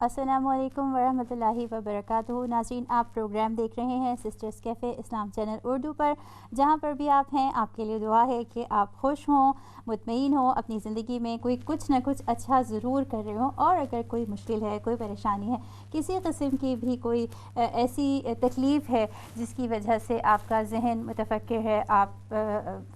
السلام علیکم ورحمۃ اللہ وبرکاتہ. ناظرین، آپ پروگرام دیکھ رہے ہیں سسٹرز کیفے اسلام چینل اردو پر. جہاں پر بھی آپ ہیں آپ کے لیے دعا ہے کہ آپ خوش ہوں، مطمئن ہوں، اپنی زندگی میں کچھ نہ کچھ اچھا ضرور کر رہے ہوں. اور اگر کوئی مشکل ہے، کوئی پریشانی ہے، کسی قسم کی بھی کوئی ایسی تکلیف ہے جس کی وجہ سے آپ کا ذہن متفکر ہے، آپ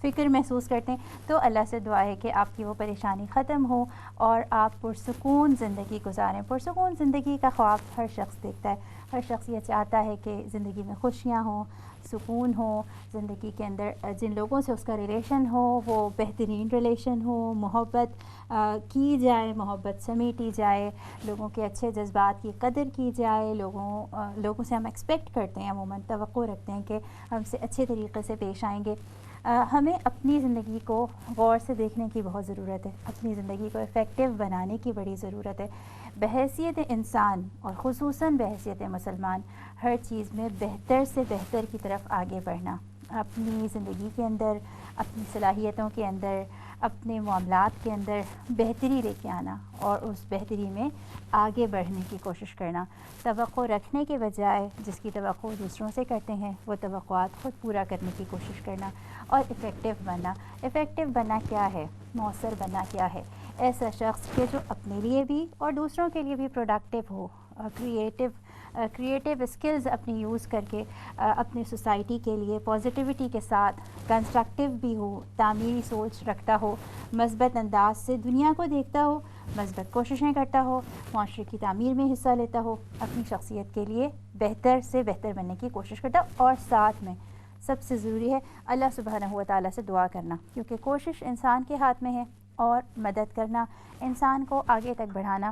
فکر محسوس کرتے ہیں، تو اللہ سے دعا ہے کہ آپ کی وہ پریشانی ختم ہو اور آپ پرسکون زندگی گزاریں. پرسکون زندگی کا خواب ہر شخص دیکھتا ہے. ہر شخص یہ چاہتا ہے کہ زندگی میں خوشیاں ہوں، سکون ہو، زندگی کے اندر جن لوگوں سے اس کا ریلیشن ہو وہ بہترین ریلیشن ہو، محبت کی جائے، محبت سمیٹی جائے، لوگوں کے اچھے جذبات کی قدر کی جائے. لوگوں سے ہم ایکسپیکٹ کرتے ہیں، عموماً توقع رکھتے ہیں کہ ہم سے اچھے طریقے سے پیش آئیں گے. ہمیں اپنی زندگی کو غور سے دیکھنے کی بہت ضرورت ہے، اپنی زندگی کو افیکٹو بنانے کی بڑی ضرورت ہے. بحیثیت انسان اور خصوصاً بحیثیت مسلمان ہر چیز میں بہتر سے بہتر کی طرف آگے بڑھنا، اپنی زندگی کے اندر، اپنی صلاحیتوں کے اندر، اپنے معاملات کے اندر بہتری لے کے آنا اور اس بہتری میں آگے بڑھنے کی کوشش کرنا. توقع رکھنے کے بجائے جس کی توقع دوسروں سے کرتے ہیں وہ توقعات خود پورا کرنے کی کوشش کرنا اور افیکٹو بننا. افیکٹو بننا کیا ہے؟ مؤثر بننا کیا ہے؟ ایسا شخص کہ جو اپنے لیے بھی اور دوسروں کے لیے بھی پروڈکٹیو ہو، کریٹیو اسکلز اپنی یوز کر کے اپنی سوسائٹی کے لیے پازیٹیوٹی کے ساتھ کنسٹرکٹیو بھی ہو، تعمیری سوچ رکھتا ہو، مثبت انداز سے دنیا کو دیکھتا ہو، مثبت کوششیں کرتا ہو، معاشرے کی تعمیر میں حصہ لیتا ہو، اپنی شخصیت کے لیے بہتر سے بہتر بننے کی کوشش کرتا ہو. اور ساتھ میں سب سے ضروری ہے اللہ سبحانہ و تعالیٰ سے دعا کرنا، کیونکہ کوشش انسان کے ہاتھ میں ہے اور مدد کرنا، انسان کو آگے تک بڑھانا.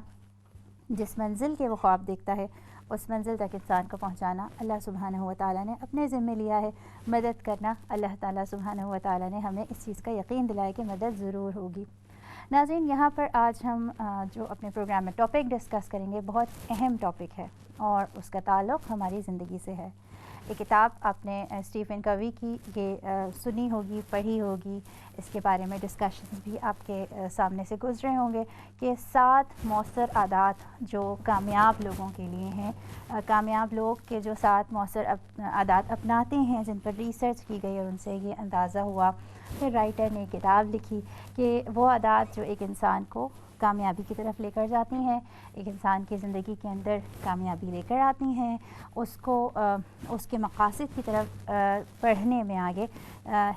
جس منزل کے وہ خواب دیکھتا ہے اس منزل تک انسان کو پہنچانا اللہ سبحانہ و تعالیٰ نے اپنے ذمے لیا ہے. مدد کرنا اللہ تعالیٰ سبحانہ و تعالیٰ نے ہمیں اس چیز کا یقین دلایا کہ مدد ضرور ہوگی. ناظرین، یہاں پر آج ہم جو اپنے پروگرام میں ٹاپک ڈسکس کریں گے بہت اہم ٹاپک ہے اور اس کا تعلق ہماری زندگی سے ہے. یہ کتاب آپ نے اسٹیفن کوی کی یہ سنی ہوگی، پڑھی ہوگی، اس کے بارے میں ڈسکشنز بھی آپ کے سامنے سے گزرے ہوں گے کہ 7 مؤثر عادات جو کامیاب لوگوں کے لیے ہیں. کامیاب لوگ کے جو 7 مؤثر عادات اپناتے ہیں جن پر ریسرچ کی گئی اور ان سے یہ اندازہ ہوا. پھر رائٹر نے کتاب لکھی کہ وہ عادات جو ایک انسان کو کامیابی کی طرف لے کر جاتی ہیں، ایک انسان کی زندگی کے اندر کامیابی لے کر آتی ہیں، اس کو اس کے مقاصد کی طرف پڑھنے میں آگے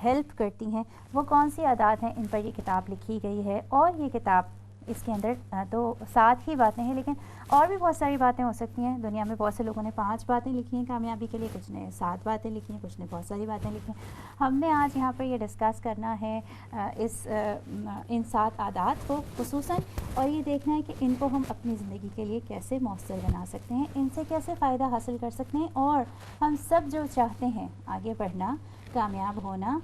ہیلپ کرتی ہیں، وہ کون سی عادات ہیں، ان پر یہ کتاب لکھی گئی ہے. اور یہ کتاب اس کے اندر تو 7 ہی باتیں ہیں، لیکن اور بھی بہت ساری باتیں ہو سکتی ہیں. دنیا میں بہت سے لوگوں نے 5 باتیں لکھی ہیں کامیابی کے لیے، کچھ نے 7 باتیں لکھی ہیں، کچھ نے بہت ساری باتیں لکھی ہیں. ہم نے آج یہاں پر یہ ڈسکس کرنا ہے ان 7 عادات کو خصوصاً، اور یہ دیکھنا ہے کہ ان کو ہم اپنی زندگی کے لیے کیسے مؤثر بنا سکتے ہیں، ان سے کیسے فائدہ حاصل کر سکتے ہیں. اور ہم سب جو چاہتے ہیں آگے بڑھنا، کامیاب ہونا،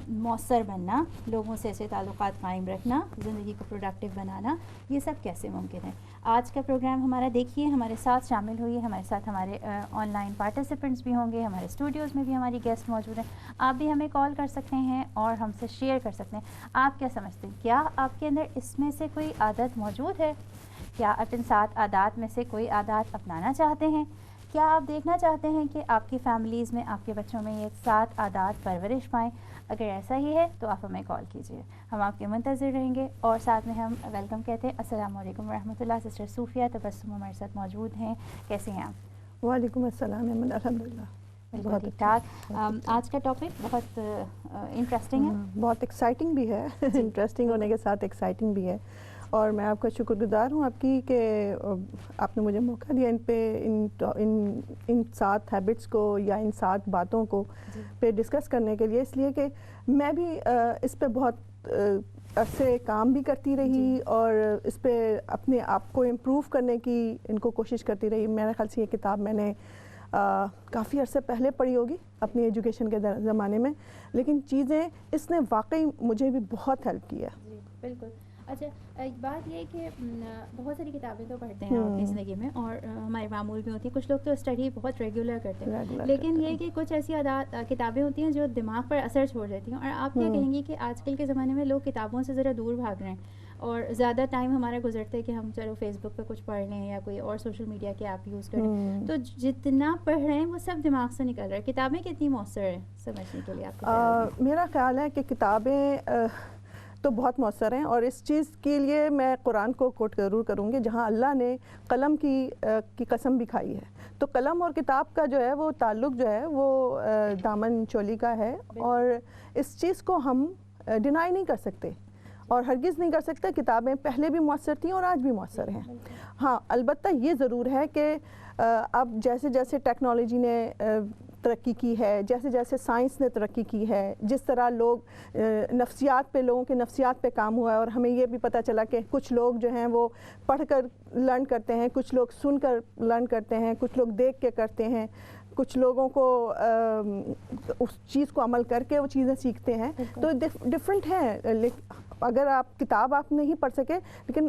مؤثر بننا، لوگوں سے ایسے تعلقات قائم رکھنا، زندگی کو پروڈکٹیو بنانا، یہ سب کیسے ممکن ہے. آج کا پروگرام ہمارا دیکھیے، ہمارے ساتھ شامل ہوئیے، ہمارے ساتھ ہمارے آن لائن پارٹیسپینٹس بھی ہوں گے، ہمارے اسٹوڈیوز میں بھی ہماری گیسٹ موجود ہیں. آپ بھی ہمیں کال کر سکتے ہیں اور ہم سے شیئر کر سکتے ہیں. آپ کیا سمجھتے ہیں؟ کیا آپ کے اندر اس میں سے کوئی عادت موجود ہے؟ کیا آپ ان 7 عادات میں سے کوئی عادات اپنانا چاہتے ہیں؟ کیا آپ دیکھنا چاہتے ہیں کہ آپ کی فیملیز میں، آپ کے بچوں میں یہ 7 عادات پرورش پائیں؟ اگر ایسا ہی ہے تو آپ ہمیں کال کیجیے، ہم آپ کے منتظر رہیں گے. اور ساتھ میں ہم ویلکم کہتے ہیں. السلام علیکم ورحمۃ اللہ. سسٹر صوفیہ تبسم ہمارے ساتھ موجود ہیں. کیسے ہیں آپ؟ وعلیکم السلام. الحمد للہ بالکل ٹھیک ٹھاک. آج کا ٹاپک بہت انٹرسٹنگ ہے، بہت ایکسائٹنگ بھی ہے. انٹرسٹنگ ہونے کے ساتھ ایکسائٹنگ بھی ہے. اور میں آپ کا شکر گزار ہوں آپ کی کہ آپ نے مجھے موقع دیا ان پہ ان 7 ہیبٹس کو یا ان 7 باتوں کو پہ ڈسکس کرنے کے لیے، اس لیے کہ میں بھی اس پہ بہت عرصے کام بھی کرتی رہی اور اس پہ اپنے آپ کو امپروو کرنے کی ان کو کوشش کرتی رہی. میرے خیال سے یہ کتاب میں نے کافی عرصے پہلے پڑھی ہوگی اپنی ایجوکیشن کے زمانے میں، لیکن چیزیں اس نے واقعی مجھے بھی بہت ہیلپ کی ہے. جی بالکل. اچھا، ایک بات یہ کہ بہت ساری کتابیں تو پڑھتے ہیں اپنی زندگی میں اور ہمارے معمول بھی ہوتی ہیں. کچھ لوگ تو اسٹڈی بہت ریگولر کرتے ہیں، لیکن یہ کہ کچھ ایسی کتابیں ہوتی ہیں جو دماغ پر اثر چھوڑ دیتی ہیں. اور آپ کیا کہیں گی کہ آج کل کے زمانے میں لوگ کتابوں سے ذرا دور بھاگ رہے ہیں اور زیادہ ٹائم ہمارا گزرتا ہے کہ ہم چلو فیس بک پہ کچھ پڑھ لیں یا کوئی اور سوشل میڈیا کے ایپ یوز کریں. تو جتنا پڑھ رہے ہیں وہ سب دماغ سے نکل رہا ہے. کتابیں کتنی مؤثر ہیں سمجھنے کے لیے آپ کو؟ میرا خیال ہے کہ کتابیں تو بہت مؤثر ہیں, اور اس چیز کے لیے میں قرآن کو کوٹ ضرور کروں گی جہاں اللہ نے قلم کی قسم بھی کھائی ہے. تو قلم اور کتاب کا جو ہے وہ تعلق جو ہے وہ دامن چولی کا ہے, اور اس چیز کو ہم ڈینائی نہیں کر سکتے اور ہرگز نہیں کر سکتے. کتابیں پہلے بھی مؤثر تھیں اور آج بھی مؤثر ہیں. ہاں البتہ یہ ضرور ہے کہ اب جیسے جیسے ٹیکنالوجی نے ترقی کی ہے, جیسے جیسے سائنس نے ترقی کی ہے, جس طرح لوگ نفسیات پہ لوگوں کے نفسیات پہ کام ہوا ہے, اور ہمیں یہ بھی پتہ چلا کہ کچھ لوگ جو ہیں وہ پڑھ کر لرن کرتے ہیں, کچھ لوگ سن کر لرن کرتے ہیں, کچھ لوگ دیکھ کے کرتے ہیں, کچھ لوگوں کو اس چیز کو عمل کر کے وہ چیزیں سیکھتے ہیں. تو ڈفرینٹ ہیں. اگر آپ کتاب آپ نہیں پڑھ سکے, لیکن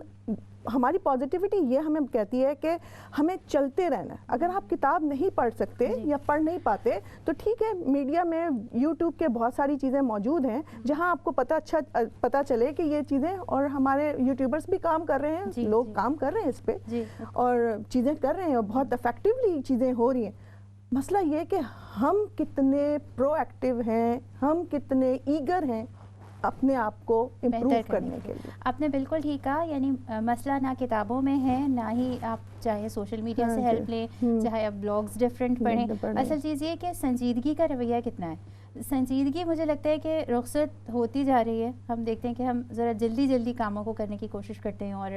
ہماری پازیٹیوٹی یہ ہمیں کہتی ہے کہ ہمیں چلتے رہنا ہے. اگر آپ کتاب نہیں پڑھ سکتے یا پڑھ نہیں پاتے تو ٹھیک ہے, میڈیا میں یوٹیوب کے بہت ساری چیزیں موجود ہیں جہاں آپ کو پتہ چلے کہ یہ چیزیں, اور ہمارے یوٹیوبرز بھی کام کر رہے ہیں, لوگ کام کر رہے ہیں اس پہ اور چیزیں کر رہے ہیں اور بہت افیکٹولی چیزیں ہو رہی ہیں. مسئلہ یہ کہ ہم کتنے پرو ایکٹیو ہیں, ہم کتنے ایگر ہیں اپنے آپ کو امپروو کرنے کے لیے. آپ نے بالکل ٹھیک کہا. یعنی مسئلہ نہ کتابوں میں ہے, نہ ہی آپ چاہے سوشل میڈیا سے ہیلپ لیں, چاہے آپ بلاگز ڈفرینٹ پڑھیں. اصل چیز یہ کہ سنجیدگی کا رویہ کتنا ہے. سنجیدگی مجھے لگتا ہے کہ رخصت ہوتی جا رہی ہے. ہم دیکھتے ہیں کہ ہم ذرا جلدی کاموں کو کرنے کی کوشش کرتے ہیں, اور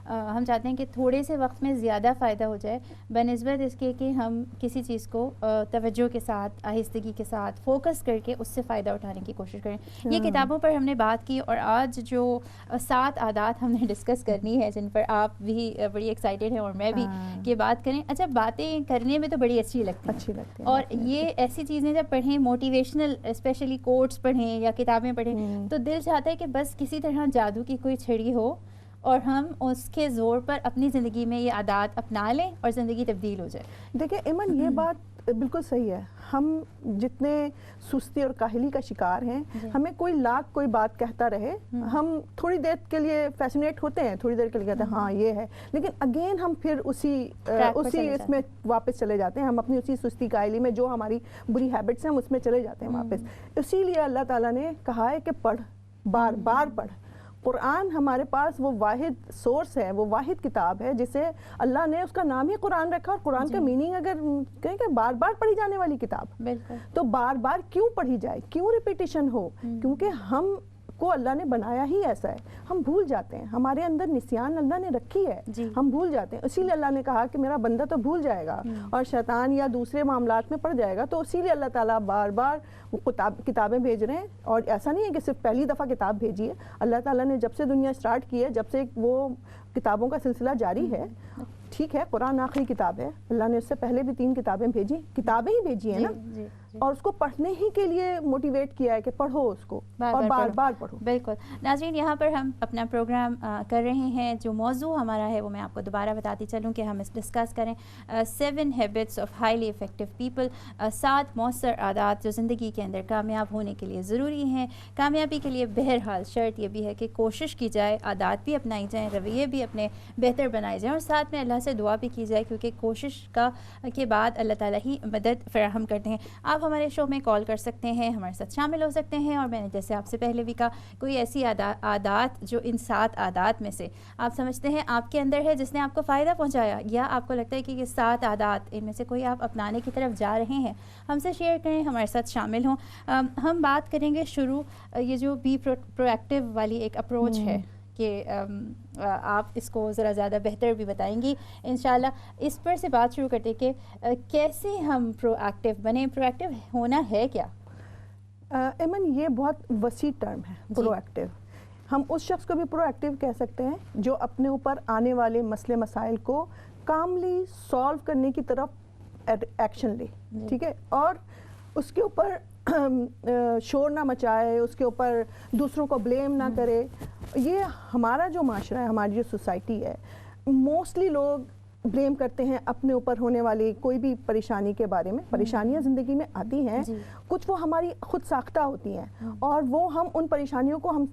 ہم چاہتے ہیں کہ تھوڑے سے وقت میں زیادہ فائدہ ہو جائے بنسبت اس کے کہ ہم کسی چیز کو توجہ کے ساتھ, آہستگی کے ساتھ فوکس کر کے اس سے فائدہ اٹھانے کی کوشش کریں. یہ کتابوں پر ہم نے بات کی, اور آج جو 7 عادات ہم نے ڈسکس کرنی ہے جن پر آپ بھی بڑی ایکسائٹیڈ ہیں اور میں بھی کہ بات کریں. اچھا, باتیں کرنے میں تو بڑی اچھی لگتی ہیں, اور یہ ایسی چیزیں جب پڑھیں, موٹیویشنل اسپیشلی کوٹس پڑھیں یا کتابیں پڑھیں, تو دل چاہتا ہے کہ بس کسی طرح جادو کی کوئی چھڑی ہو اور ہم اس کے زور پر اپنی زندگی میں یہ عادات اپنا لیں اور زندگی تبدیل ہو جائے. دیکھیں ایمن, یہ بات بالکل صحیح ہے. ہم جتنے سستی اور کاہلی کا شکار ہیں, ہمیں کوئی لاکھ کوئی بات کہتا رہے, ہم تھوڑی دیر کے لیے فیسنیٹ ہوتے ہیں, تھوڑی دیر کے لیے کہتے ہیں ہاں یہ ہے, لیکن اگین ہم پھر اسی اس میں واپس چلے جاتے ہیں. ہم اپنی اسی سستی کاہلی میں جو ہماری بری ہیبٹس ہیں اس میں چلے جاتے ہیں واپس. اسی لیے اللہ تعالیٰ نے کہا ہے کہ پڑھ, بار بار پڑھ. قرآن ہمارے پاس وہ واحد سورس ہے, وہ واحد کتاب ہے جسے اللہ نے اس کا نام ہی قرآن رکھا, اور قرآن کا میننگ اگر کہیں کہ بار بار پڑھی جانے والی کتاب, تو بار بار کیوں پڑھی جائے, کیوں ریپیٹیشن ہو, کیونکہ ہم کو اللہ نے بنایا ہی ایسا ہے. ہم بھول جاتے ہیں, ہمارے اندر نسیان اللہ نے رکھی ہے, ہم بھول جاتے ہیں. اسی لیے اللہ نے کہا کہ میرا بندہ تو بھول جائے گا اور شیطان یا دوسرے معاملات میں پڑ جائے گا. تو اسی لیے اللہ تعالیٰ بار بار کتابیں بھیج رہے ہیں. اور ایسا نہیں ہے کہ صرف پہلی دفعہ کتاب بھیجی ہے, اللہ تعالیٰ نے جب سے دنیا اسٹارٹ کی ہے, جب سے وہ کتابوں کا سلسلہ جاری ہے. ٹھیک ہے, قرآن آخری کتاب ہے, اللہ نے اس سے پہلے بھی 3 کتابیں بھیجی, کتابیں ہی بھیجی ہیں نا, اور اس کو پڑھنے ہی کے لیے موٹیویٹ کیا ہے کہ پڑھو اس کو اور بار بار پڑھو. بالکل. ناظرین, یہاں پر ہم اپنا پروگرام کر رہے ہیں. جو موضوع ہمارا ہے وہ میں آپ کو دوبارہ بتاتی چلوں کہ ہم ڈسکس کریں 7 habits of highly effective people, 7 مؤثر عادات جو زندگی کے اندر کامیاب ہونے کے لیے ضروری ہیں. کامیابی کے لیے بہرحال شرط یہ بھی ہے کہ کوشش کی جائے, عادات بھی اپنائی جائیں, رویے بھی اپنے بہتر بنائے جائیں, اور ساتھ میں اللہ سے دعا بھی کی جائے, کیونکہ کوشش کے بعد اللہ تعالیٰ ہی مدد فراہم کرتے ہیں. آپ ہمارے شو میں کال کر سکتے ہیں, ہمارے ساتھ شامل ہو سکتے ہیں, اور میں نے جیسے آپ سے پہلے بھی کہا, کوئی ایسی عادات جو ان 7 عادات میں سے آپ سمجھتے ہیں آپ کے اندر ہے جس نے آپ کو فائدہ پہنچایا, یا آپ کو لگتا ہے کہ یہ 7 عادات ان میں سے کوئی آپ اپنانے کی طرف جا رہے ہیں, ہم سے شیئر کریں, ہمارے ساتھ شامل ہوں. ہم بات کریں گے شروع یہ جو بی پرو ایکٹیو والی ایک اپروچ ہے کہ آپ اس کو ذرا زیادہ بہتر بھی بتائیں گی انشاءاللہ. اس پر سے بات شروع کرتے کہ کیسے ہم پرو ایکٹیو بنیں, پرو ایکٹیو ہونا ہے کیا؟ ایمن, یہ بہت وسیع ٹرم ہے پرو ایکٹیو. ہم اس شخص کو بھی پرو ایکٹیو کہہ سکتے ہیں جو اپنے اوپر آنے والے مسئلے مسائل کو کاملی سالو کرنے کی طرف ایکشن لے. ٹھیک ہے, اور اس کے اوپر شور نہ مچائے, اس کے اوپر دوسروں کو بلیم نہ کرے. یہ ہمارا جو معاشرہ ہے, ہماری جو سوسائٹی ہے, موسٹلی لوگ بلیم کرتے ہیں اپنے اوپر ہونے والی کوئی بھی پریشانی کے بارے میں. پریشانیاں زندگی میں آتی ہیں, کچھ وہ ہماری خود ساختہ ہوتی ہیں, اور وہ ہم ان پریشانیوں کو ہم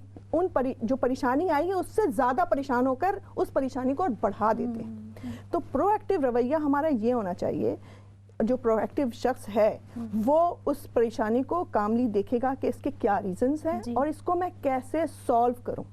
جو پریشانی آئی ہے اس سے زیادہ پریشان ہو کر اس پریشانی کو اور بڑھا دیتے ہیں. تو پرو ایکٹیو رویہ ہمارا یہ ہونا چاہیے, جو پرو ایکٹیو شخص ہے وہ اس پریشانی کو کاملی دیکھے گا کہ اس کے کیا ریزنز ہیں اور اس کو میں کیسے سالو کروں.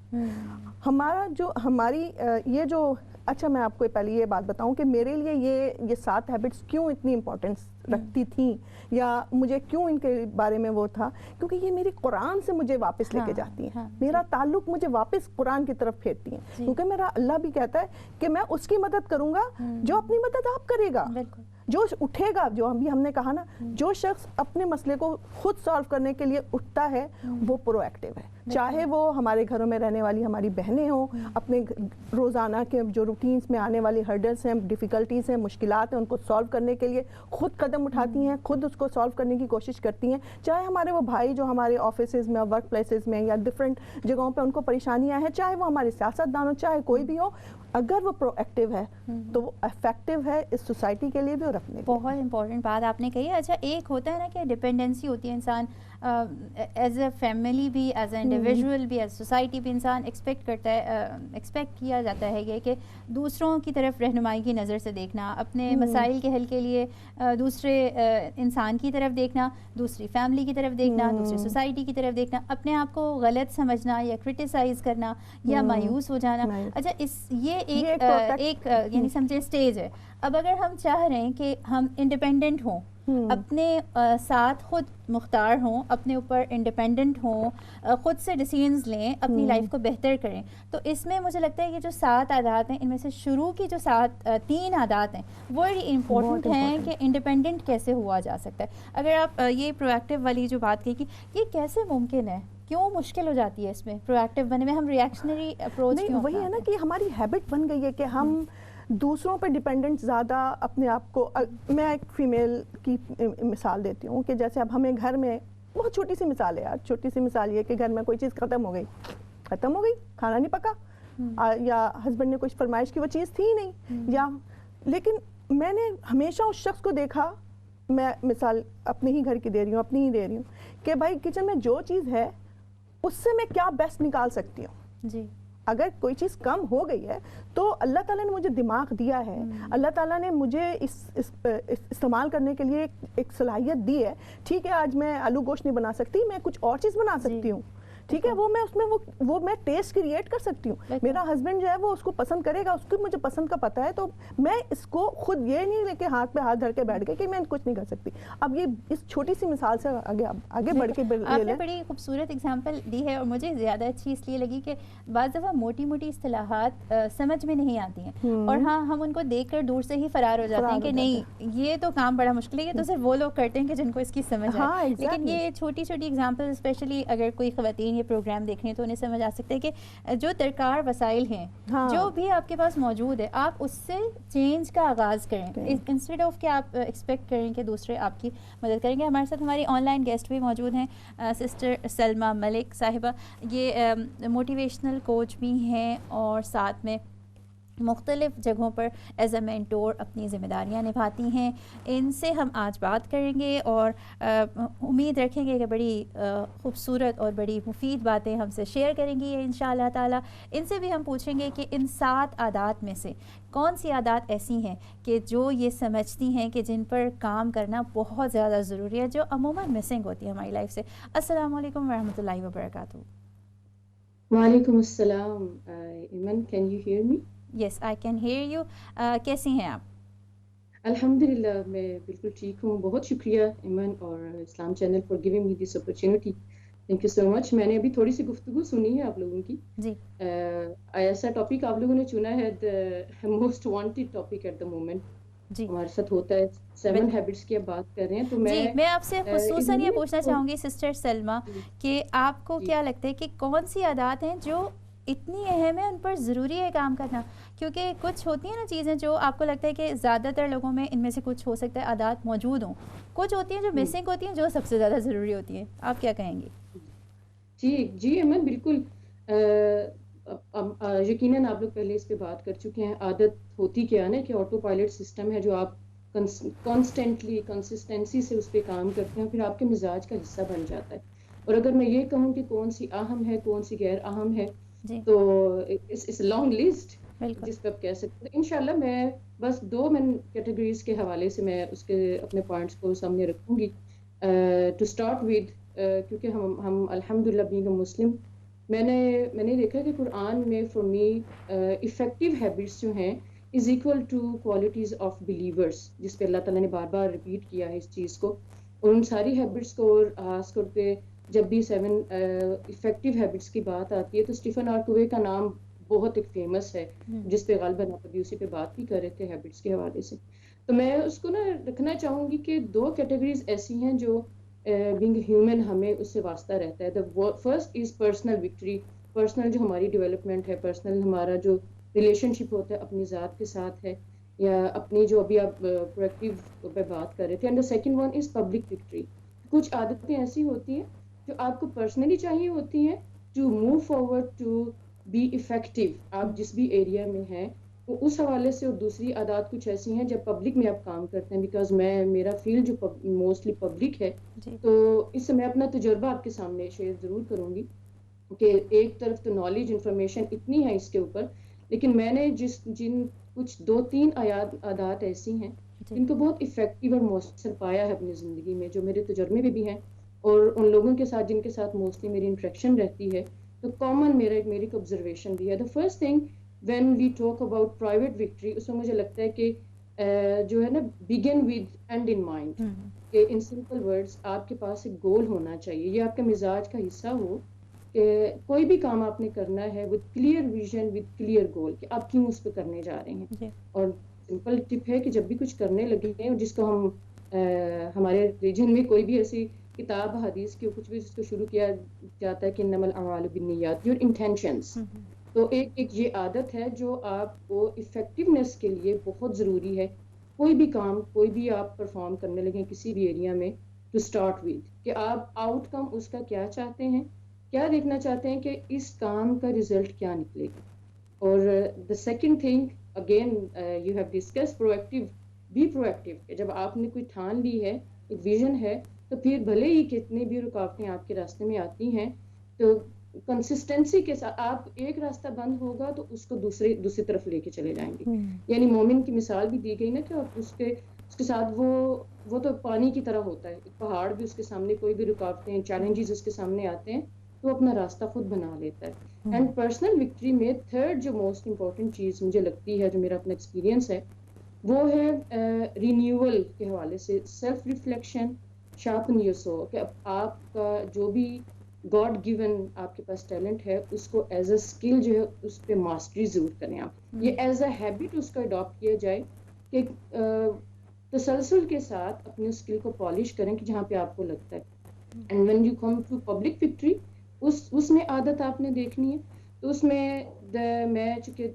یہ جو اچھا میں آپ کو پہلے یہ بات بتاؤں کہ میرے لیے یہ 7 ہیبٹس کیوں اتنی امپورٹنس رکھتی تھیں یا مجھے کیوں ان کے بارے میں وہ تھا, کیونکہ یہ میری قرآن سے مجھے واپس لے کے جاتی ہیں. میرا تعلق مجھے واپس قرآن کی طرف پھیرتی ہیں, کیونکہ میرا اللہ بھی کہتا ہے کہ میں اس کی مدد کروں گا جو اپنی مدد آپ کرے گا, جو اٹھے گا. جو ہم نے کہا نا, جو شخص اپنے مسئلے کو خود سالو کرنے کے لیے اٹھتا ہے وہ پرو ایکٹیو ہے. چاہے وہ ہمارے گھروں میں رہنے والی ہماری بہنیں ہوں, اپنے روزانہ کے جو روٹینز میں آنے والی ہرڈلس ہیں, ڈیفیکلٹیز ہیں, مشکلات ہیں, ان کو سالو کرنے کے لیے خود قدم اٹھاتی ہیں, خود اس کو سالو کرنے کی کوشش کرتی ہیں. چاہے ہمارے وہ بھائی جو ہمارے آفیسز میں, ورک پلیسز میں یا ڈفرینٹ جگہوں پہ ان کو پریشانیاں ہیں, چاہے وہ ہمارے سیاستدان ہو, چاہے کوئی بھی ہو, اگر وہ پرو ایکٹیو ہے تو وہ افیکٹو ہے اس سوسائٹی کے لیے بھی اور اپنے. بہت امپورٹنٹ بات آپ نے کہی. اچھا, ایک ہوتا ہے نا کہ ڈپینڈنسی ہوتی ہے انسان ایز اے فیملی بھی, ایز اے انڈیویژول بھی, ایز سوسائٹی بھی. انسان ایکسپیکٹ کرتا ہے, ایکسپیکٹ کیا جاتا ہے یہ کہ دوسروں کی طرف رہنمائی کی نظر سے دیکھنا, اپنے مسائل کے حل کے لیے دوسرے انسان کی طرف دیکھنا, دوسری فیملی کی طرف دیکھنا, دوسری سوسائٹی کی طرف دیکھنا, اپنے آپ کو غلط سمجھنا یا کرٹیسائز کرنا یا مایوس ہو جانا. اچھا, یہ ایک یعنی سمجھے اسٹیج ہے. اب اگر ہم چاہ رہے ہیں کہ ہم انڈیپینڈنٹ ہوں, اپنے ساتھ خود مختار ہوں, اپنے اوپر انڈیپینڈنٹ ہوں, خود سے ڈیسیژنز لیں, اپنی لائف کو بہتر کریں, تو اس میں مجھے لگتا ہے کہ جو 7 عادات ہیں ان میں سے شروع کی جو 3 عادات ہیں وہ بڑی امپورٹنٹ ہیں کہ انڈیپینڈنٹ کیسے ہوا جا سکتا ہے. اگر آپ یہ پرو ایکٹیو والی جو بات کہی کہ یہ کیسے ممکن ہے, کیوں مشکل ہو جاتی ہے اس میں پرو ایکٹیو بننے میں, ہم ریئیکشنری اپروچ کیوں؟ وہی ہے نا کہ ہماری ہیبٹ بن گئی ہے کہ ہم دوسروں پہ ڈیپینڈنٹ زیادہ اپنے آپ کو. میں ایک فیمیل کی مثال دیتی ہوں کہ جیسے اب ہمیں گھر میں, بہت چھوٹی سی مثال ہے یار, چھوٹی سی مثال یہ کہ گھر میں کوئی چیز ختم ہو گئی, کھانا نہیں پکا, یا ہسبینڈ نے کچھ فرمائش کی, وہ چیز تھی نہیں, یا لیکن میں نے ہمیشہ اس شخص کو دیکھا, میں مثال اپنے ہی گھر کی دے رہی ہوں, اپنی ہی دے رہی ہوں, کہ بھائی کچن میں جو چیز ہے اس سے میں کیا بیسٹ نکال سکتی ہوں. جی, اگر کوئی چیز کم ہو گئی ہے تو اللہ تعالیٰ نے مجھے دماغ دیا ہے, اللہ تعالیٰ نے مجھے استعمال کرنے کے لیے ایک صلاحیت دی ہے. ٹھیک ہے, آج میں آلو گوشت نہیں بنا سکتی, میں کچھ اور چیز بنا سکتی ہوں. ٹھیک ہے, وہ میں اس میں وہ میں ٹیسٹ کریٹ کر سکتی ہوں. میرا ہسبینڈ جو ہے وہ اس کو پسند کرے گا, اس کو مجھے پسند کا پتہ ہے, تو میں اس کو خود یہ نہیں لے کے ہاتھ پہ ہاتھ دھر کے بیٹھ گئی کہ میں کچھ نہیں کر سکتی. اب یہ اس چھوٹی سی مثال سے آگے بڑھ کے آپ نے بڑی خوبصورت اگزامپل دی ہے, اور مجھے زیادہ اچھی اس لیے لگی کہ بعض دفعہ موٹی موٹی اصطلاحات سمجھ میں نہیں آتی ہیں, اور ہاں ہم ان کو دیکھ کر دور سے ہی فرار ہو جاتے ہیں کہ نہیں یہ تو کام بڑا مشکل ہے, یہ تو صرف وہ لوگ کرتے ہیں کہ جن کو اس کی سمجھ ہے. لیکن یہ چھوٹی چھوٹی اگزامپل, اسپیشلی اگر کوئی خواتین یہ پروگرام دیکھ رہے ہیں تو انہیں سمجھ آ سکتا ہے کہ جو درکار وسائل ہیں, جو بھی آپ کے پاس موجود ہے, آپ اس سے چینج کا آغاز کریں, انسٹیڈ آف کہ آپ ایکسپیکٹ کریں کہ دوسرے آپ کی مدد کریں گے. ہمارے ساتھ ہماری آن لائن گیسٹ بھی موجود ہیں, سسٹر سلمہ ملک صاحبہ. یہ موٹیویشنل کوچ بھی ہیں اور ساتھ میں مختلف جگہوں پر ایز اے مینٹور اپنی ذمہ داریاں نبھاتی ہیں. ان سے ہم آج بات کریں گے اور امید رکھیں گے کہ بڑی خوبصورت اور بڑی مفید باتیں ہم سے شیئر کریں گی انشاءاللہ تعالی. ان سے بھی ہم پوچھیں گے کہ ان 7 عادات میں سے کون سی عادات ایسی ہیں کہ جو یہ سمجھتی ہیں کہ جن پر کام کرنا بہت زیادہ ضروری ہے, جو عموماً مسنگ ہوتی ہے ہماری لائف سے. السلام علیکم ورحمۃ اللہ وبرکاتہ. وعلیکم السلام. Aiman, can you hear me? Yes, I can hear you. کیسی ہیں آپ؟ الحمدللہ, میں بالکل ٹھیک ہوں. بہت شکریہ ایمن اور Islam channel for giving me this opportunity. Thank you so much. میں نے ابھی تھوڑی سی گفتگو سنی ہے آپ لوگوں کی. جی, ایسا ٹاپک آپ لوگوں نے چنا ہے, most wanted topic at the moment. جی, ہمارے ساتھ ہوتا ہے 7 ہیبٹس کی اب بات کر رہے ہیں, تو میں آپ سے خصوصاً یہ پوچھنا چاہوں گی سسٹر سلمہ کہ آپ کو کیا لگتا ہے کہ کون سی عادات ہیں جو اتنی اہم ہے, ان پر ضروری ہے کام کرنا؟ کیونکہ کچھ ہوتی ہیں نا چیزیں جو آپ کو لگتا ہے کہ زیادہ تر لوگوں میں ان میں سے کچھ ہو سکتا ہے عادات موجود ہوں, کچھ ہوتی ہیں جو مسنگ ہوتی ہیں جو سب سے زیادہ ضروری ہوتی ہیں. آپ کیا کہیں گے؟ جی ایمن, بالکل. یقیناً آپ لوگ پہلے اس پہ بات کر چکے ہیں. عادت ہوتی کیا نا کہ آٹو پائلٹ سسٹم ہے جو آپ کانسٹنٹلی کنسسٹنسی سے اس پہ کام کرتے ہیں, پھر آپ کے مزاج کا حصہ بن جاتا ہے. اور اگر میں یہ کہوں کہ کون سی اہم ہے کون سی غیر اہم ہے جی تو اس لانگ لسٹ بالکل جس پہ آپ کہہ سکتے ہیں. انشاءاللہ میں بس 2 مین کیٹیگریز کے حوالے سے میں اس کے اپنے پوائنٹس کو سامنے رکھوں گی. ٹو اسٹارٹ ود کیونکہ ہم الحمدللہ بینگ اے مسلم میں نے دیکھا کہ قرآن میں فار می افیکٹو ہیبٹس جو ہیں is equal to qualities of believers, جس پہ اللہ تعالیٰ نے بار بار ریپیٹ کیا ہے اس چیز کو. اور ان ساری ہیبٹس کو خاص کر کے جب بھی 7 افیکٹو ہیبٹس کی بات آتی ہے تو اسٹیفن آر کوے کا نام بہت ایک فیمس ہے, جس پہ غالباً آپ ابھی اسی پہ بات بھی کر رہے تھے ہیبٹس کے حوالے سے. تو میں اس کو نا رکھنا چاہوں گی کہ 2 کیٹیگریز ایسی ہیں جو بینگ ہیومن ہمیں اس سے واسطہ رہتا ہے. The first is personal victory, personal جو ہماری ڈیولپمنٹ ہے, پرسنل ہمارا جو ریلیشن شپ ہوتا ہے اپنی ذات کے ساتھ ہے, یا اپنی جو ابھی آپ پرویکٹیو پہ بات کر رہے تھے. And the second one is public victory. کچھ عادتیں ایسی ہوتی ہیں جو آپ کو پرسنلی چاہیے ہوتی ہیں to move forward to be effective آپ جس بھی ایریا میں ہیں, اس حوالے سے. اور دوسری عادات کچھ ایسی ہیں جب پبلک میں آپ کام کرتے ہیں, بیکاز میرا فیلڈ جو موسٹلی پبلک ہے, جی تو اس سے میں اپنا تجربہ آپ کے سامنے شیئر ضرور کروں گی کہ ایک طرف تو نالج انفارمیشن اتنی ہے اس کے اوپر, لیکن میں نے جن کچھ 2-3 عادات ایسی ہیں جن کو بہت افیکٹو اور مؤثر پایا ہے اپنی زندگی میں, جو میرے تجربے میں بھی ہیں اور ان لوگوں کے ساتھ جن کے ساتھ موسٹلی میری انٹریکشن رہتی ہے, تو کامن میری ایک آبزرویشن بھی ہے. The first thing when we talk about private victory, اس میں مجھے لگتا ہے کہ جو ہے نا begin with end in mind, کہ ان سمپل ورڈز آپ کے پاس ایک گول ہونا چاہیے, یہ آپ کے مزاج کا حصہ ہو کہ کوئی بھی کام آپ نے کرنا ہے with clear vision with clear goal, کہ آپ کیوں اس پہ کرنے جا رہے ہیں. اور سمپل ٹپ ہے کہ جب بھی کچھ کرنے لگے ہیں, جس کو ہم ہمارے ریجن میں کوئی بھی ایسی کتاب حدیث کی کچھ بھی جس کو شروع کیا جاتا ہے کہ انما الاعمال بالنیات, یور انٹینشنس. تو ایک یہ عادت ہے جو آپ کو افیکٹونیس کے لیے بہت ضروری ہے. کوئی بھی کام کوئی بھی آپ پرفارم کرنے لگیں کسی بھی ایریا میں, ٹو اسٹارٹ ود کہ آپ آؤٹ کم اس کا کیا چاہتے ہیں, کیا دیکھنا چاہتے ہیں کہ اس کام کا ریزلٹ کیا نکلے گا. اور the second thing again you have discuss proactive, be proactive, کہ جب آپ نے کوئی ٹھان لی ہے, ایک ویژن ہے, تو پھر بھلے ہی کتنی بھی رکاوٹیں آپ کے راستے میں آتی ہیں, تو کنسسٹنسی کے ساتھ آپ ایک راستہ بند ہوگا تو اس کو دوسری طرف لے کے چلے جائیں گے. یعنی مومن کی مثال بھی دی گئی نا کہ اس کے ساتھ وہ تو پانی کی طرح ہوتا ہے, ایک پہاڑ بھی اس کے سامنے, کوئی بھی رکاوٹیں چیلنجز اس کے سامنے آتے ہیں تو اپنا راستہ خود بنا لیتا ہے. اینڈ پرسنل وکٹری میں تھرڈ جو موسٹ امپورٹنٹ چیز مجھے لگتی ہے, جو میرا اپنا ایکسپیرینس ہے, وہ ہے رینیول کے حوالے سے self reflection, sharpen your soul, کہ آپ کا جو بھی گاڈ گیون آپ کے پاس ٹیلنٹ ہے اس کو ایز اے اسکل جو ہے اس پہ ماسٹری ضرور کریں آپ. یہ ایز اے ہیبٹ اس کا اڈاپٹ کیا جائے کہ تسلسل کے ساتھ اپنے اسکل کو پالش کریں کہ جہاں پہ آپ کو لگتا ہے. And when you come to public victory, اس میں عادت آپ نے دیکھنی ہے. تو اس میں میں چونکہ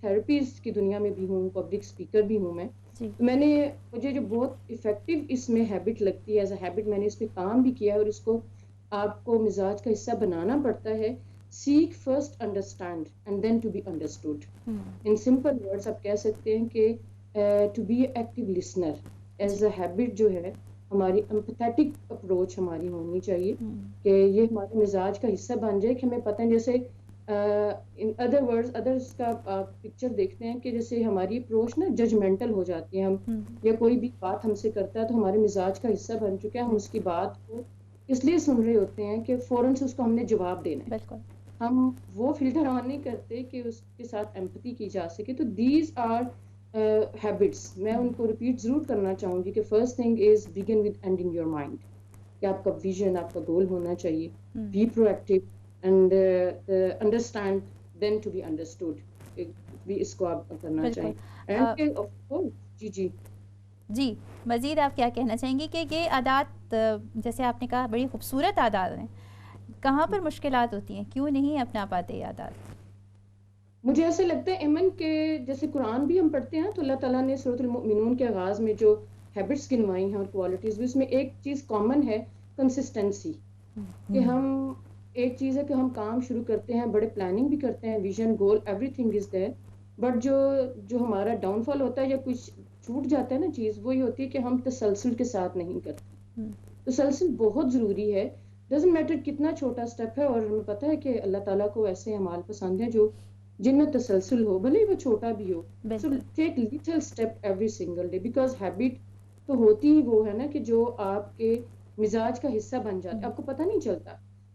تھراپیز کی دنیا میں بھی ہوں, پبلک اسپیکر بھی ہوں میں, تو مجھے جو بہت افیکٹو اس میں ہیبٹ لگتی ہے, ایز اے ہیبٹ میں نے اس پہ کام بھی کیا ہے اور اس کو آپ کو مزاج کا حصہ بنانا پڑتا ہے. Seek first understand and then to be understood. In simple words آپ کہہ سکتے ہیں کہ to be a active listener as a habit جو ہے, ہماری امپیتھیٹک اپروچ ہماری ہونی چاہیے کہ یہ ہمارے مزاج کا حصہ بن جائے, کہ ہمیں پتہ ہے جیسے ان ادر ورڈز ادرس کا آپ پکچر دیکھتے ہیں کہ جیسے ہماری اپروچ نا ججمنٹل ہو جاتی ہے, ہم یا کوئی بھی بات ہم سے کرتا ہے تو ہمارے مزاج کا حصہ بن چکا ہے, ہم اس کی بات کو اس لیے سن رہے ہوتے ہیں کہ فوراً سے اس کو ہم نے جواب دینا ہے. ہم وہ فلٹر آن نہیں کرتے کہ اس کے ساتھ ایمپتھی کی جا سکے. تو دیز آر ہیبٹس, میں ان کو ریپیٹ ضرور کرنا چاہوں گی کہ first thing is begin with end in your mind, کہ آپ کا ویژن آپ کا گول ہونا چاہیے. Be proactive and understand then to be understood, بھی اس کو آپ کرنا چاہیں. اینڈ آف کورس جی مزید آپ کیا کہنا چاہیں گی کہ یہ عادات جیسے آپ نے کہا بڑی خوبصورت عادات ہیں, کہاں پر مشکلات ہوتی ہیں, کیوں نہیں اپنا پاتے یہ عادات؟ مجھے ایسے لگتا ہے ایمن کہ جیسے قرآن بھی ہم پڑھتے ہیں تو اللہ تعالیٰ نے سورۃ المؤمنون کے آغاز میں جو ہیبٹس گنوائی ہیں اور کوالٹیز بھی, اس میں ایک چیز کامن ہے, کنسسٹنسی. کہ ہم ایک چیز ہے کہ ہم کام شروع کرتے ہیں, بڑے پلاننگ بھی کرتے ہیں, vision goal every thing is there, but جو ہمارا ڈاؤن فال ہوتا ہے یا کچھ چھوٹ جاتا ہے نا چیز, وہی ہوتی ہے کہ ہم تسلسل کے ساتھ نہیں کرتے. تسلسل بہت ضروری ہے. ڈزنٹ میٹر کتنا چھوٹا اسٹیپ ہے. اور ہمیں پتہ ہے کہ اللہ تعالیٰ کو ایسے اعمال پسند ہیں جو جن میں تسلسل ہو, بھلے وہ چھوٹا بھی ہو. So take little step every single day, because habit تو ہوتی ہی وہ ہے نا کہ جو آپ کے مزاج کا حصہ بن جاتا ہے, آپ کو پتہ نہیں چلتا.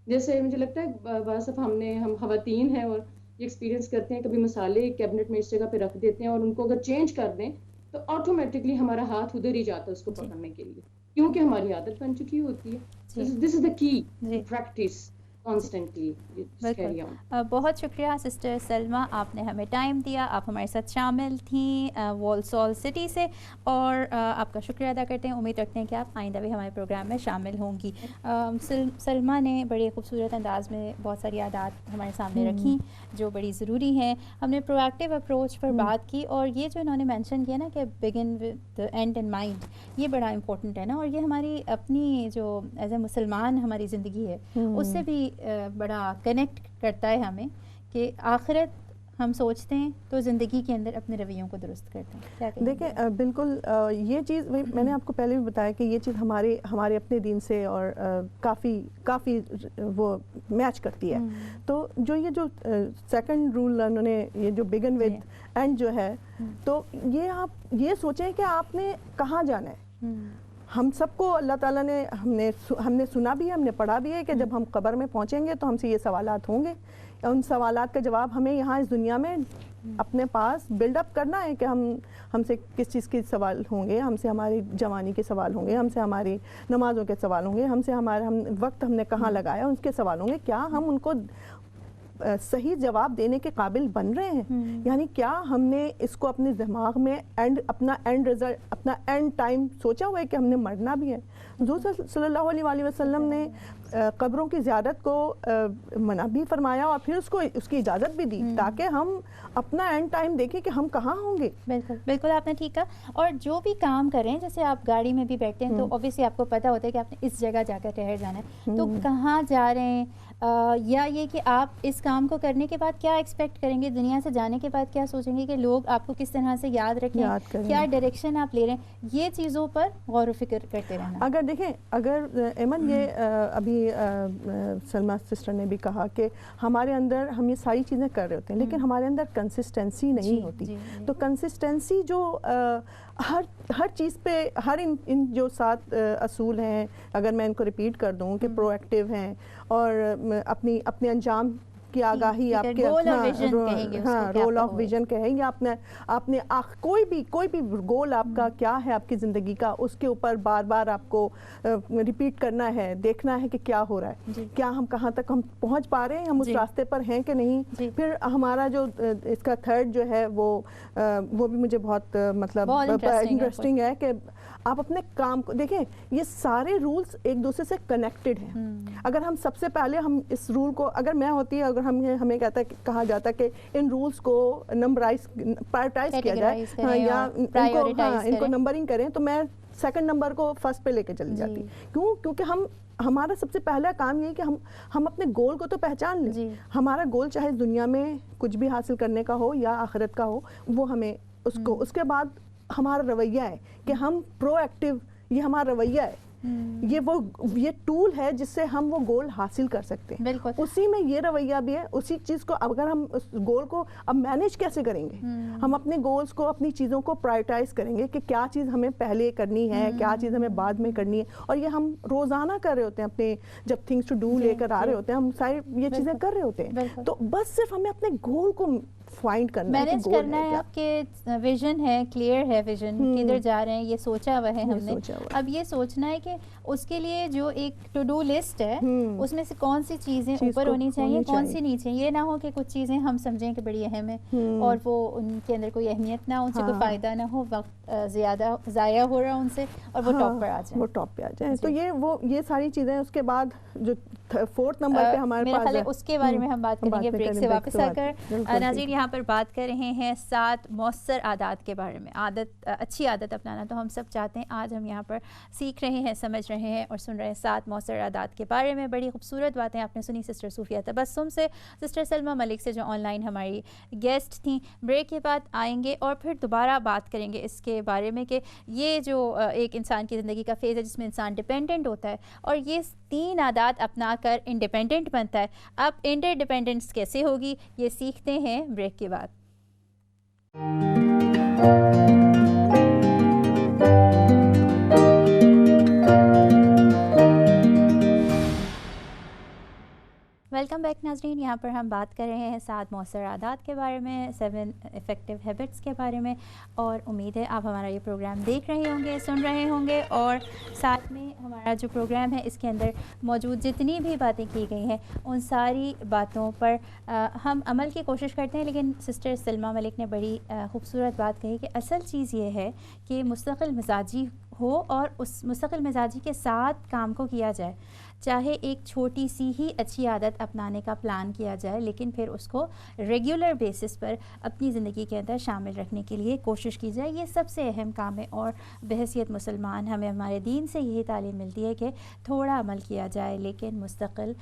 جیسے مجھے لگتا ہے بعض دفعہ ہم خواتین ہیں اور یہ ایکسپیرینس کرتے ہیں, کبھی مسالے کیبنٹ میں اس جگہ پہ رکھ دیتے ہیں اور ان کو اگر چینج کر دیں تو آٹومیٹکلی ہمارا ہاتھ ادھر ہی جاتا ہے اس کو پکڑنے کے لیے, کیونکہ ہماری عادت بن چکی ہوتی ہے. دس از دا کی پریکٹس کانسٹنٹلی. بالکل, بہت شکریہ سسٹر سلمیٰ, آپ نے ہمیں ٹائم دیا, آپ ہمارے ساتھ شامل تھیں والسال سٹی سے, اور آپ کا شکریہ ادا کرتے ہیں. امید رکھتے ہیں کہ آپ آئندہ بھی ہمارے پروگرام میں شامل ہوں گی. سلمیٰ نے بڑے خوبصورت انداز میں بہت ساری عادات ہمارے سامنے رکھیں جو بڑی ضروری ہیں. ہم نے پرو ایکٹیو اپروچ پر بات کی, اور یہ جو انہوں نے مینشن کیا نا کہ begin with the and in mind, یہ بڑا امپورٹنٹ ہے نا, اور یہ ہماری اپنی جو ایز اے مسلمان ہماری زندگی ہے اس سے بھی بڑا کنیکٹ کرتا ہے ہمیں, کہ آخرت ہم سوچتے ہیں تو زندگی کے اندر اپنے رویوں کو درست کرتے ہیں. کیا کہیں گے؟ دیکھیں بالکل یہ چیز میں نے آپ کو پہلے بھی بتایا کہ یہ چیز ہمارے اپنے دین سے اور کافی وہ میچ کرتی ہے. تو جو سیکنڈ رول انہوں نے یہ جو بگن ود اینڈ جو ہے, تو یہ آپ یہ سوچیں کہ آپ نے کہاں جانا ہے. ہم سب کو اللہ تعالیٰ نے ہم نے سنا بھی ہے, ہم نے پڑھا بھی ہے کہ جب ہم قبر میں پہنچیں گے تو ہم سے یہ سوالات ہوں گے. ان سوالات کا جواب ہمیں یہاں اس دنیا میں اپنے پاس بلڈ اپ کرنا ہے کہ ہم سے کس چیز کے سوال ہوں گے, ہم سے ہماری جوانی کے سوال ہوں گے, ہم سے ہماری نمازوں کے سوال ہوں گے, ہم سے وقت ہم نے کہاں لگایا اس کے سوال ہوں گے. کیا ہم ان کو صحیح جواب دینے کے قابل بن رہے ہیں؟ یعنی کیا ہم نے اس کو اپنے دماغ میں اپنا اینڈ رزلٹ, اپنا اینڈ ٹائم سوچا ہوا ہے کہ ہم نے مرنا بھی ہے؟ حضور صلی اللہ علیہ وسلم نے قبروں کی زیارت کو منع بھی فرمایا اور پھر اس کی اجازت بھی دی, تاکہ ہم اپنا اینڈ ٹائم دیکھیں کہ ہم کہاں ہوں گے. بالکل آپ نے ٹھیک کہا. اور جو بھی کام کریں, جیسے آپ گاڑی میں بھی بیٹھتے ہیں تو اوبیسلی آپ کو پتہ ہوتا ہے کہ آپ نے اس جگہ جا کر ٹھہر جانا ہے, تو کہاں جا رہے ہیں, یا یہ کہ آپ اس کام کو کرنے کے بعد کیا ایکسپیکٹ کریں گے, دنیا سے جانے کے بعد کیا سوچیں گے کہ لوگ آپ کو کس طرح سے یاد رکھیں, کیا ڈائریکشن آپ لے رہے ہیں, یہ چیزوں پر غور و فکر کرتے رہنا. اگر دیکھیں, اگر ایمن یہ ابھی سلمیٰ سسٹر نے بھی کہا کہ ہمارے اندر ہم یہ ساری چیزیں کر رہے ہوتے ہیں لیکن ہمارے اندر کنسسٹنسی نہیں ہوتی. تو کنسسٹنسی جو ہر چیز پہ, ہر ان جو 7 اصول ہیں, اگر میں ان کو ریپیٹ کر دوں کہ پرو ایکٹیو ہیں اور اپنے انجام کی آگاہی, آپ کے رول آف ویژن کہیں گے, آپ نے کوئی بھی گول آپ کا کیا ہے آپ کی زندگی کا, اس کے اوپر بار بار آپ کو ریپیٹ کرنا ہے, دیکھنا ہے کہ کیا ہو رہا ہے, کیا ہم کہاں تک ہم پہنچ پا رہے ہیں, ہم اس راستے پر ہیں کہ نہیں. پھر ہمارا جو اس کا تھرڈ جو ہے وہ بھی مجھے بہت مطلب انٹرسٹنگ ہے کہ آپ اپنے کام کو دیکھیں, یہ سارے رولز ایک دوسرے سے کنیکٹڈ ہیں. اگر ہم سب سے پہلے ہم اس رول کو, اگر میں ہوتی ہے, اگر ہمیں کہا جاتا ہے کہ ان رولز کو پرائورٹائز کیا جائے یا ان کو نمبرنگ کریں, تو میں سیکنڈ نمبر کو فرسٹ پہ لے کے چلی جاتی. کیوں؟ کیونکہ ہمارا سب سے پہلا کام یہ ہے کہ ہم اپنے گول کو تو پہچان لیں. ہمارا گول چاہے دنیا میں کچھ بھی حاصل کرنے کا ہو یا آخرت کا ہو, وہ ہمیں اس کے بعد ہمارا رویہ ہے کہ ہم پرو ایکٹیو, یہ ہمارا رویہ ہے, یہ ٹول ہے جس سے ہم وہ گول حاصل کر سکتے ہیں. اسی میں یہ رویہ بھی ہے, اسی چیز کو اگر ہم اس گول کو اب مینیج کیسے کریں گے, ہم اپنے گولز کو, اپنی چیزوں کو پرائورٹائز کریں گے کہ کیا چیز ہمیں پہلے کرنی ہے, کیا چیز ہمیں بعد میں کرنی ہے. اور یہ ہم روزانہ کر رہے ہوتے ہیں, اپنے جب تھنگس ٹو ڈو لے کر آ رہے ہوتے ہیں, ہم ساری یہ چیزیں کر رہے ہوتے ہیں. تو بس صرف ہمیں اپنے گول کو فائنڈ کرنا ہے, مینیج کرنا ہے. آپ کے ویژن ہے, کلیئر ہے ویژن, کدھر جا رہے ہیں, یہ سوچا ہوا ہے ہم نے. اب یہ سوچنا ہے کہ اس کے لیے جو ایک ٹو ڈو لسٹ ہے اس میں سے کون سی چیزیں اوپر ہونی چاہیے, کون سی نیچے. یہ نہ ہو کہ کچھ چیزیں ہم سمجھیں کہ بڑی اہم ہیں اور وہ ان کے اندر کوئی اہمیت نہ ہو, ان سے کوئی فائدہ نہ ہو, وقت زیادہ ضائع ہو رہا ان سے, اور وہ ٹاپ پر آ جائیں. تو یہ ساری چیزیں. اس کے بعد جو 4th نمبر پہ ہمارے پاس, اس کے بارے میں ہم بات کریں گے بریک سے واپس آ کر. ناظرین, یہاں پر بات کر رہے ہیں 7 مؤثر عادات کے بارے میں. اچھی عادت اپنانا تو ہم سب چاہتے ہیں. آج ہم یہاں پر سیکھ رہے ہیں, سمجھ رہے ہیں اور سن رہے ہیں 7 مؤثر عادات کے بارے میں. بڑی خوبصورت باتیں آپ نے سنی سسٹر صوفیہ تبسم سے, سسٹر سلمیٰ ملک سے, جو آن لائن ہماری گیسٹ تھیں. بریک کے بعد آئیں گے اور پھر دوبارہ بات کریں گے اس کے بارے میں کہ یہ جو ایک انسان کی زندگی کا فیز ہے جس میں انسان ڈیپینڈنٹ ہوتا ہے اور یہ 3 عادات اپنا کر انڈیپینڈنٹ بنتا ہے. اب انٹر ڈیپینڈنس کیسے ہوگی یہ سیکھتے ہیں بریک کے بعد. ویلکم بیک ناظرین. یہاں پر ہم بات کر رہے ہیں 7 مؤثر عادات کے بارے میں, 7 افیکٹو ہیبٹس کے بارے میں, اور امید ہے آپ ہمارا یہ پروگرام دیکھ رہے ہوں گے, سن رہے ہوں گے, اور ساتھ میں ہمارا جو پروگرام ہے اس کے اندر موجود جتنی بھی باتیں کی گئی ہیں ان ساری باتوں پر ہم عمل کی کوشش کرتے ہیں. لیکن سسٹر سلمیٰ ملک نے بڑی خوبصورت بات کہی کہ اصل چیز یہ ہے کہ مستقل مزاجی ہو اور اس مستقل مزاجی کے ساتھ کام کو کیا جائے. چاہے ایک چھوٹی سی ہی اچھی عادت اپنانے کا پلان کیا جائے لیکن پھر اس کو ریگولر بیسس پر اپنی زندگی کے اندر شامل رکھنے کے لیے کوشش کی جائے. یہ سب سے اہم کام ہے اور بحیثیت مسلمان ہمیں ہمارے دین سے یہی تعلیم ملتی ہے کہ تھوڑا عمل کیا جائے لیکن مستقل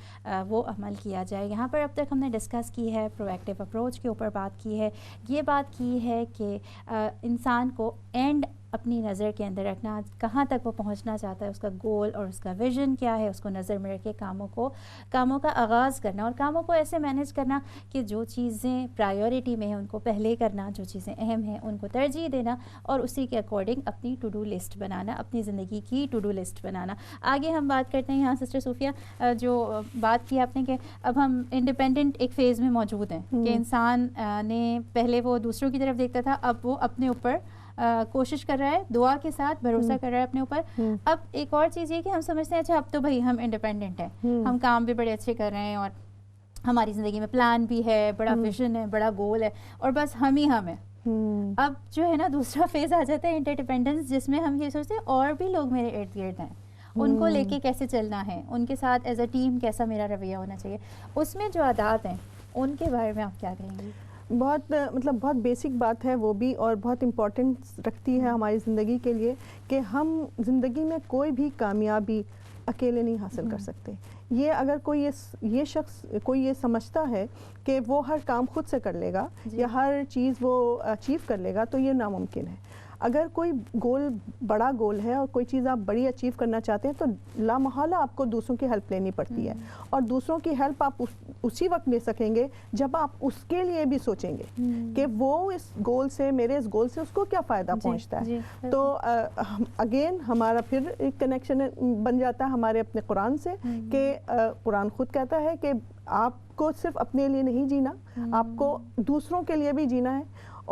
وہ عمل کیا جائے. یہاں پر اب تک ہم نے ڈسکس کی ہے پرویکٹیو اپروچ کے اوپر بات کی ہے, یہ بات کی ہے کہ انسان کو اینڈ اپنی نظر کے اندر رکھنا, کہاں تک وہ پہنچنا چاہتا ہے, اس کا گول اور اس کا ویژن کیا ہے, اس کو نظر میں رکھ کے کاموں کا آغاز کرنا اور کاموں کو ایسے مینیج کرنا کہ جو چیزیں پرائیورٹی میں ہیں ان کو پہلے کرنا, جو چیزیں اہم ہیں ان کو ترجیح دینا اور اسی کے اکارڈنگ اپنی ٹو ڈو لسٹ بنانا, اپنی زندگی کی ٹو ڈو لسٹ بنانا. آگے ہم بات کرتے ہیں یہاں سسٹر صوفیہ جو بات کی آپ نے کہ اب ہم انڈیپینڈنٹ ایک فیز میں موجود ہیں کہ انسان نے پہلے وہ دوسروں کی طرف دیکھتا تھا, اب وہ اپنے اوپر کوشش کر رہا ہے, دعا کے ساتھ بھروسہ کر رہا ہے اپنے اوپر. اب ایک اور چیز یہ کہ ہم سمجھتے ہیں اچھا اب تو بھائی ہم انڈیپینڈنٹ ہیں, ہم کام بھی بڑے اچھے کر رہے ہیں اور ہماری زندگی میں پلان بھی ہے, بڑا ویژن ہے, بڑا گول ہے اور بس ہم ہی ہم ہیں. اب جو ہے نا دوسرا فیز آ جاتا ہے انٹر ڈیپینڈنس, جس میں ہم یہ سوچتے ہیں اور بھی لوگ میرے ارد گرد ہیں, ان کو لے کے کیسے چلنا ہے, ان کے ساتھ ایز اے ٹیم کیسا میرا رویہ ہونا چاہیے. اس میں جو عادات ہیں ان کے بارے میں آپ کیا کہیں گی؟ بہت بہت بیسک بات ہے وہ بھی, اور بہت امپورٹنس رکھتی ہے ہماری زندگی کے لیے کہ ہم زندگی میں کوئی بھی کامیابی اکیلے نہیں حاصل کر سکتے. یہ اگر کوئی یہ شخص کوئی یہ سمجھتا ہے کہ وہ ہر کام خود سے کر لے گا یا ہر چیز وہ اچیو کر لے گا تو یہ ناممکن ہے. اگر کوئی گول بڑا گول ہے اور کوئی چیز آپ بڑی اچیو کرنا چاہتے ہیں تو لامحالہ آپ کو دوسروں کی ہیلپ لینی پڑتی ہے, اور دوسروں کی ہیلپ آپ اسی وقت لے سکیں گے جب آپ اس کے لیے بھی سوچیں گے کہ وہ اس گول سے, میرے اس گول سے اس کو کیا فائدہ پہنچتا ہے. تو اگین ہمارا پھر ایک کنیکشن بن جاتا ہے ہمارے اپنے قرآن سے کہ قرآن خود کہتا ہے کہ آپ کو صرف اپنے لیے نہیں جینا, آپ کو دوسروں کے لیے بھی جینا ہے.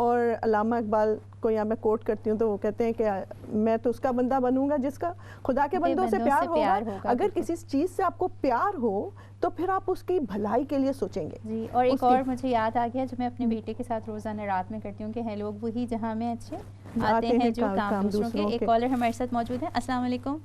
اور علامہ اقبال کو یہاں میں کوٹ کرتی ہوں تو وہ کہتے ہیں کہ میں تو اس کا بندہ بنوں گا جس کا خدا کے بندوں سے پیار ہوگا. اگر کسی چیز سے آپ کو پیار ہو تو پھر آپ اس کی بھلائی کے لیے سوچیں گے. جی, اور ایک اور مجھے یاد آ گیا جو میں اپنے بیٹے کے ساتھ روزانہ رات میں کرتی ہوں کہ ہیں لوگ وہی جہاں میں اچھے آتے ہیں جو کام دوسروں کے. ایک کالر ہمارے ساتھ موجود ہے. السلام علیکم.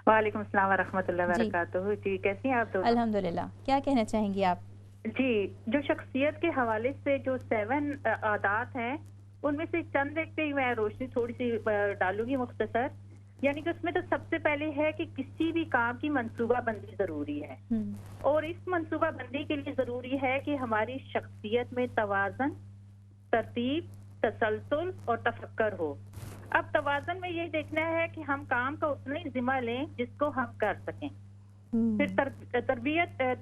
وعلیکم السلام ورحمۃ اللہ وبرکاتہ. جی کیسی ہیں آپ؟ الحمدللہ. کیا کہنا چاہیں گی آپ؟ جی, جو شخصیت کے حوالے سے جو 7 عادات ہیں ان میں سے چند ایک پہ میں روشنی تھوڑی سی ڈالوں گی مختصر. یعنی کہ اس میں تو سب سے پہلے ہے کہ کسی بھی کام کی منصوبہ بندی ضروری ہے, اور اس منصوبہ بندی کے لیے ضروری ہے کہ ہماری شخصیت میں توازن, ترتیب, تسلسل اور تفکر ہو. اب توازن میں یہ دیکھنا ہے کہ ہم کام کا اتنا ہی ذمہ لیں جس کو ہم کر سکیں. پھر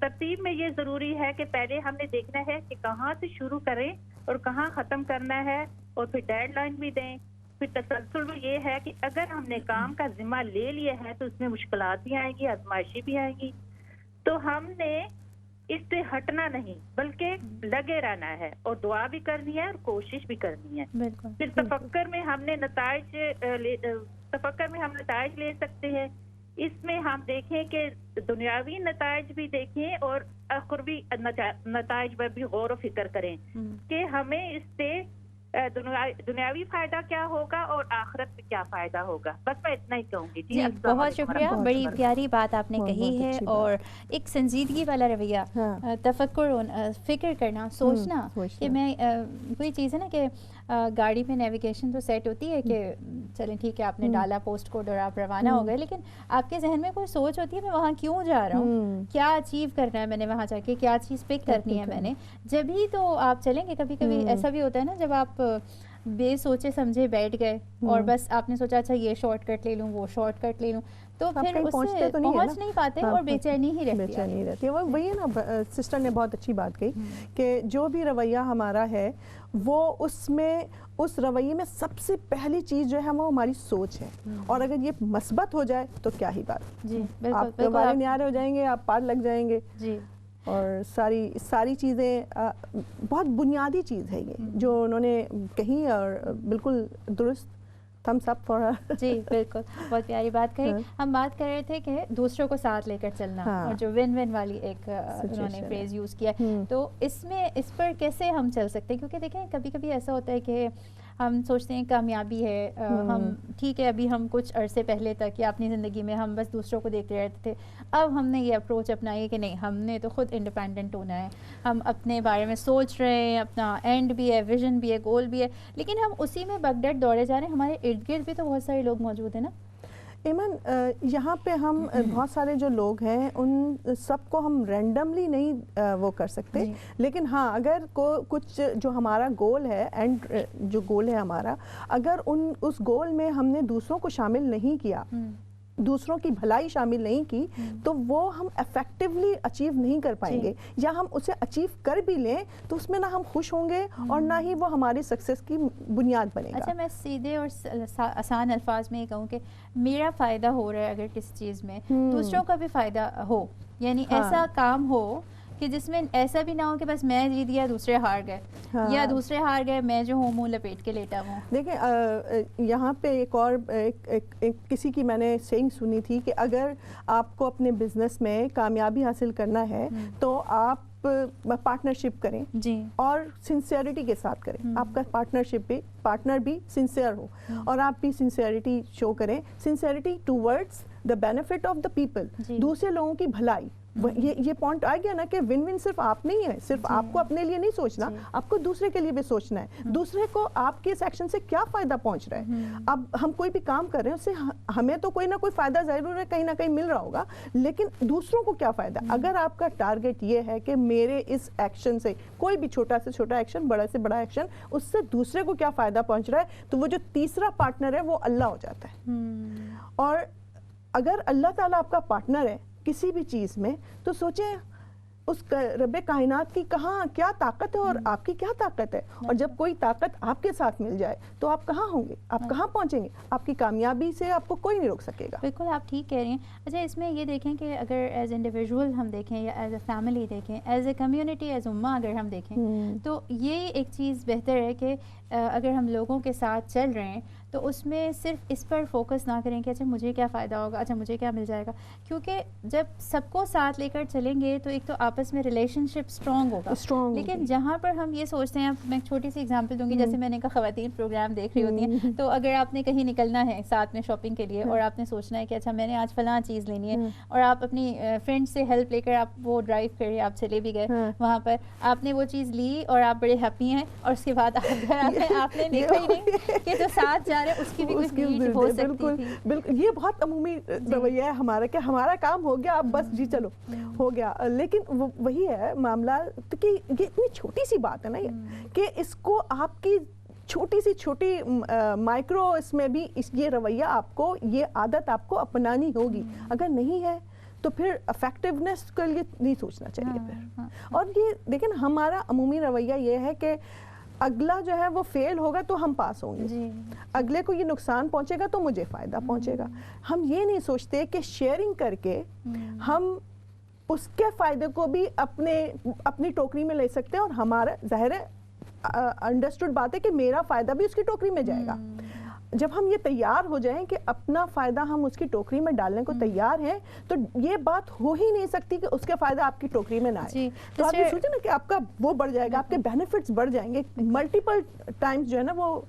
ترتیب میں یہ ضروری ہے کہ پہلے ہم نے دیکھنا ہے کہ کہاں سے شروع کریں اور کہاں ختم کرنا ہے, اور پھر ڈیڈ لائن بھی دیں. پھر تسلسل میں یہ ہے کہ اگر ہم نے کام کا ذمہ لے لیا ہے تو اس میں مشکلات بھی آئیں گی, آزمائشی بھی آئیں گی, تو ہم نے اس سے ہٹنا نہیں بلکہ لگے رہنا ہے اور دعا بھی کرنی ہے اور کوشش بھی کرنی ہے. پھر تفکر میں ہم نتائج لے سکتے ہیں. اس میں ہم دیکھیں کہ دنیاوی نتائج بھی دیکھیں اور اخروی نتائج پر بھی غور و فکر کریں کہ ہمیں اس سے دنیاوی فائدہ کیا ہوگا اور آخرت میں کیا کیا فائدہ ہوگا. بس میں اتنا ہی کہوں گی. جی بہت شکریہ, بڑی پیاری بات آپ نے کہی ہے, اور ایک سنجیدگی والا رویہ, تفکر, فکر کرنا, سوچنا کہ میں, کوئی چیز ہے نا کہ گاڑی میں نیویگیشن تو سیٹ ہوتی ہے کہ چلیں ٹھیک ہے آپ نے ڈالا پوسٹ کوڈ اور آپ روانہ ہو گئے, لیکن آپ کے ذہن میں کوئی سوچ ہوتی ہے میں وہاں کیوں جا رہا ہوں, کیا اچیو کرنا ہے میں نے وہاں جا کے, کیا چیز پک کرنی ہے میں نے, جب ہی تو آپ چلیں گے. کبھی کبھی ایسا بھی ہوتا ہے نا جب آپ بے سوچے سمجھے بیٹھ گئے اور بس آپ نے سوچا اچھا یہ شارٹ کٹ لے لوں, وہ شارٹ کٹ لے لوں, تو پھر اس سے پہنچ نہیں پاتے اور بے چینی ہی رہتی ہے. وہی ہے نا, سسٹر نے بہت اچھی بات کہی کہ جو بھی رویہ ہمارا ہے وہ اس رویے میں سب سے پہلی چیز جو ہے وہ ہماری سوچ ہے, اور اگر یہ مثبت ہو جائے تو کیا ہی بات, جی آپ دوبارہ نیارے ہو جائیں گے, آپ پار لگ جائیں گے. جی, اور ساری چیزیں بہت بنیادی چیز ہے یہ جو انہوں نے کہی, اور بالکل درست, تھمس اپ فار ہر. جی بالکل, بہت پیاری بات کہی. ہم بات کر رہے تھے کہ دوسروں کو ساتھ لے کر چلنا, اور جو ون ون والی ایک انہوں نے فریز یوز کیا, تو اس پر کیسے ہم چل سکتے ہیں, کیونکہ دیکھیں کبھی کبھی ایسا ہوتا ہے کہ ہم سوچتے ہیں کامیابی ہے, ہم ٹھیک ہے ابھی ہم کچھ عرصے پہلے تک یا اپنی زندگی میں ہم بس دوسروں کو دیکھتے رہتے تھے, اب ہم نے یہ اپروچ اپنائی ہے کہ نہیں ہم نے تو خود انڈیپینڈنٹ ہونا ہے, ہم اپنے بارے میں سوچ رہے ہیں, اپنا اینڈ بھی ہے, ویژن بھی ہے, گول بھی ہے, لیکن ہم اسی میں بگڈٹ دوڑے جا رہے ہیں. ہمارے ارد گرد بھی تو بہت سارے لوگ موجود ہیں نا ایمن, یہاں پہ ہم بہت سارے جو لوگ ہیں ان سب کو ہم رینڈملی نہیں وہ کر سکتے, لیکن ہاں اگر کچھ جو ہمارا گول ہے, اینڈ جو گول ہے ہمارا, اگر اس گول میں ہم نے دوسروں کو شامل نہیں کیا, دوسروں کی بھلائی شامل نہیں کی, تو وہ ہم افیکٹولی اچیو نہیں کر پائیں گے, یا ہم اسے اچیو کر بھی لیں تو اس میں نہ ہم خوش ہوں گے اور نہ ہی وہ ہماری سکسیس کی بنیاد بنے گا. اچھا, میں سیدھے اور آسان الفاظ میں یہ کہوں کہ میرا فائدہ ہو رہا ہے اگر کسی چیز میں, دوسروں کا بھی فائدہ ہو, یعنی ایسا کام ہو کہ جس میں ایسا بھی نہ ہو کہ بس میں جیت گیا دوسرے ہار گئے, یا دوسرے ہار گئے میں جو ہوں منہ لپیٹ کے لیٹا ہوں. دیکھیں یہاں پہ ایک اور کسی کی میں نے سینگ سنی تھی کہ اگر آپ کو اپنے بزنس میں کامیابی حاصل کرنا ہے تو آپ پارٹنرشپ کریں, جی, اور سنسیئرٹی کے ساتھ کریں. آپ کا پارٹنر بھی سنسیئر ہو, اور آپ بھی سنسیئرٹی شو کریں, sincerity towards the benefit of the people, دوسرے لوگوں کی بھلائی. یہ پوائنٹ آ گیا نا کہ ون ون صرف آپ نہیں ہے, صرف آپ کو اپنے لیے نہیں سوچنا, آپ کو دوسرے کے لیے بھی سوچنا ہے, دوسرے کو آپ کے اس ایکشن سے کیا فائدہ پہنچ رہا ہے. اب ہم کوئی بھی کام کر رہے ہیں اس سے ہمیں تو کوئی نہ کوئی فائدہ ضرور ہے, کہیں نہ کہیں مل رہا ہوگا, لیکن دوسروں کو کیا فائدہ. اگر آپ کا ٹارگٹ یہ ہے کہ میرے اس ایکشن سے, کوئی بھی چھوٹا سے چھوٹا ایکشن, بڑا سے بڑا ایکشن, اس سے دوسرے کو کیا فائدہ پہنچ رہا ہے, تو وہ جو تیسرا پارٹنر ہے وہ اللہ ہو جاتا ہے. اور اگر اللہ تعالیٰ آپ کا پارٹنر ہے کسی بھی چیز میں, تو سوچیں اس رب کائنات کی کہاں کیا طاقت ہے اور آپ کی کیا طاقت ہے. اور جب کوئی طاقت آپ کے ساتھ مل جائے تو آپ کہاں ہوں گے, آپ کہاں پہنچیں گے, آپ کی کامیابی سے آپ کو کوئی نہیں روک سکے گا. بالکل آپ ٹھیک کہہ رہی ہیں. اچھا, اس میں یہ دیکھیں کہ اگر ایز انڈیویژول ہم دیکھیں یا ایز اے فیملی دیکھیں, ایز اے کمیونٹی, ایز امہ اگر ہم دیکھیں, تو یہ ایک چیز بہتر ہے کہ اگر ہم لوگوں کے ساتھ چل رہے ہیں تو اس میں صرف اس پر فوکس نہ کریں کہ اچھا مجھے کیا فائدہ ہوگا, اچھا مجھے کیا مل جائے گا, کیونکہ جب سب کو ساتھ لے کر چلیں گے تو ایک تو آپس میں ریلیشن شپ اسٹرانگ ہوگا. لیکن جہاں پر ہم یہ سوچتے ہیں, میں ایک چھوٹی سی اگزامپل دوں گی, جیسے میں نے کہا خواتین پروگرام دیکھ رہی ہوتی ہیں, تو اگر آپ نے کہیں نکلنا ہے ساتھ میں شاپنگ کے لیے, اور آپ نے سوچنا ہے کہ اچھا میں نے آج فلاں چیز لینی ہے, اور آپ اپنی فرینڈ سے ہیلپ لے کر آپ وہ ڈرائیو کرے, آپ چلے بھی گئے وہاں پر, آپ نے وہ چیز لی اور آپ بڑے ہیپی ہیں, اور اس کے بعد آپ نے دیکھا ہی نہیں کہ جو ساتھ جا رہے اس کی بھی کچھ نیڈ ہو سکتی تھی. بالکل, یہ بہت عمومی رویہ ہے ہمارا کہ ہمارا کام ہو گیا, اب بس جی چلو ہو گیا. لیکن وہی ہے معاملہ کہ یہ اتنی چھوٹی سی بات ہے نا کہ اس کو آپ کی چھوٹی سی چھوٹی مائکرو اس میں بھی یہ رویہ آپ کو, یہ عادت آپ کو اپنانی ہوگی. اگر نہیں ہے تو پھر افیکٹونیس کے لیے نہیں سوچنا چاہیے پھر. اور یہ دیکھیں ہمارا عمومی رویہ یہ ہے کہ اگلا جو ہے وہ فیل ہوگا تو ہم پاس ہوں گے, اگلے کو یہ نقصان پہنچے گا تو مجھے فائدہ پہنچے گا. ہم یہ نہیں سوچتے کہ شیئرنگ کر کے ہم اس کے فائدے کو بھی اپنی ٹوکری میں لے سکتے ہیں, اور ہمارا ظاہر ہے انڈرسٹوڈ بات ہے کہ میرا فائدہ بھی اس کی ٹوکری میں جائے گا. جب ہم یہ تیار ہو جائیں کہ اپنا فائدہ ہم اس کی ٹوکری میں ڈالنے کو تیار ہیں تو یہ بات ہو ہی نہیں سکتی کہ اس کے فائدہ آپ کی ٹوکری میں نہ آئے. تو آپ یہ سوچیں نا کہ آپ کا وہ بڑھ جائے گا, آپ کے بینیفٹس بڑھ جائیں گے, ملٹیپل ٹائمز جو ہے نا وہ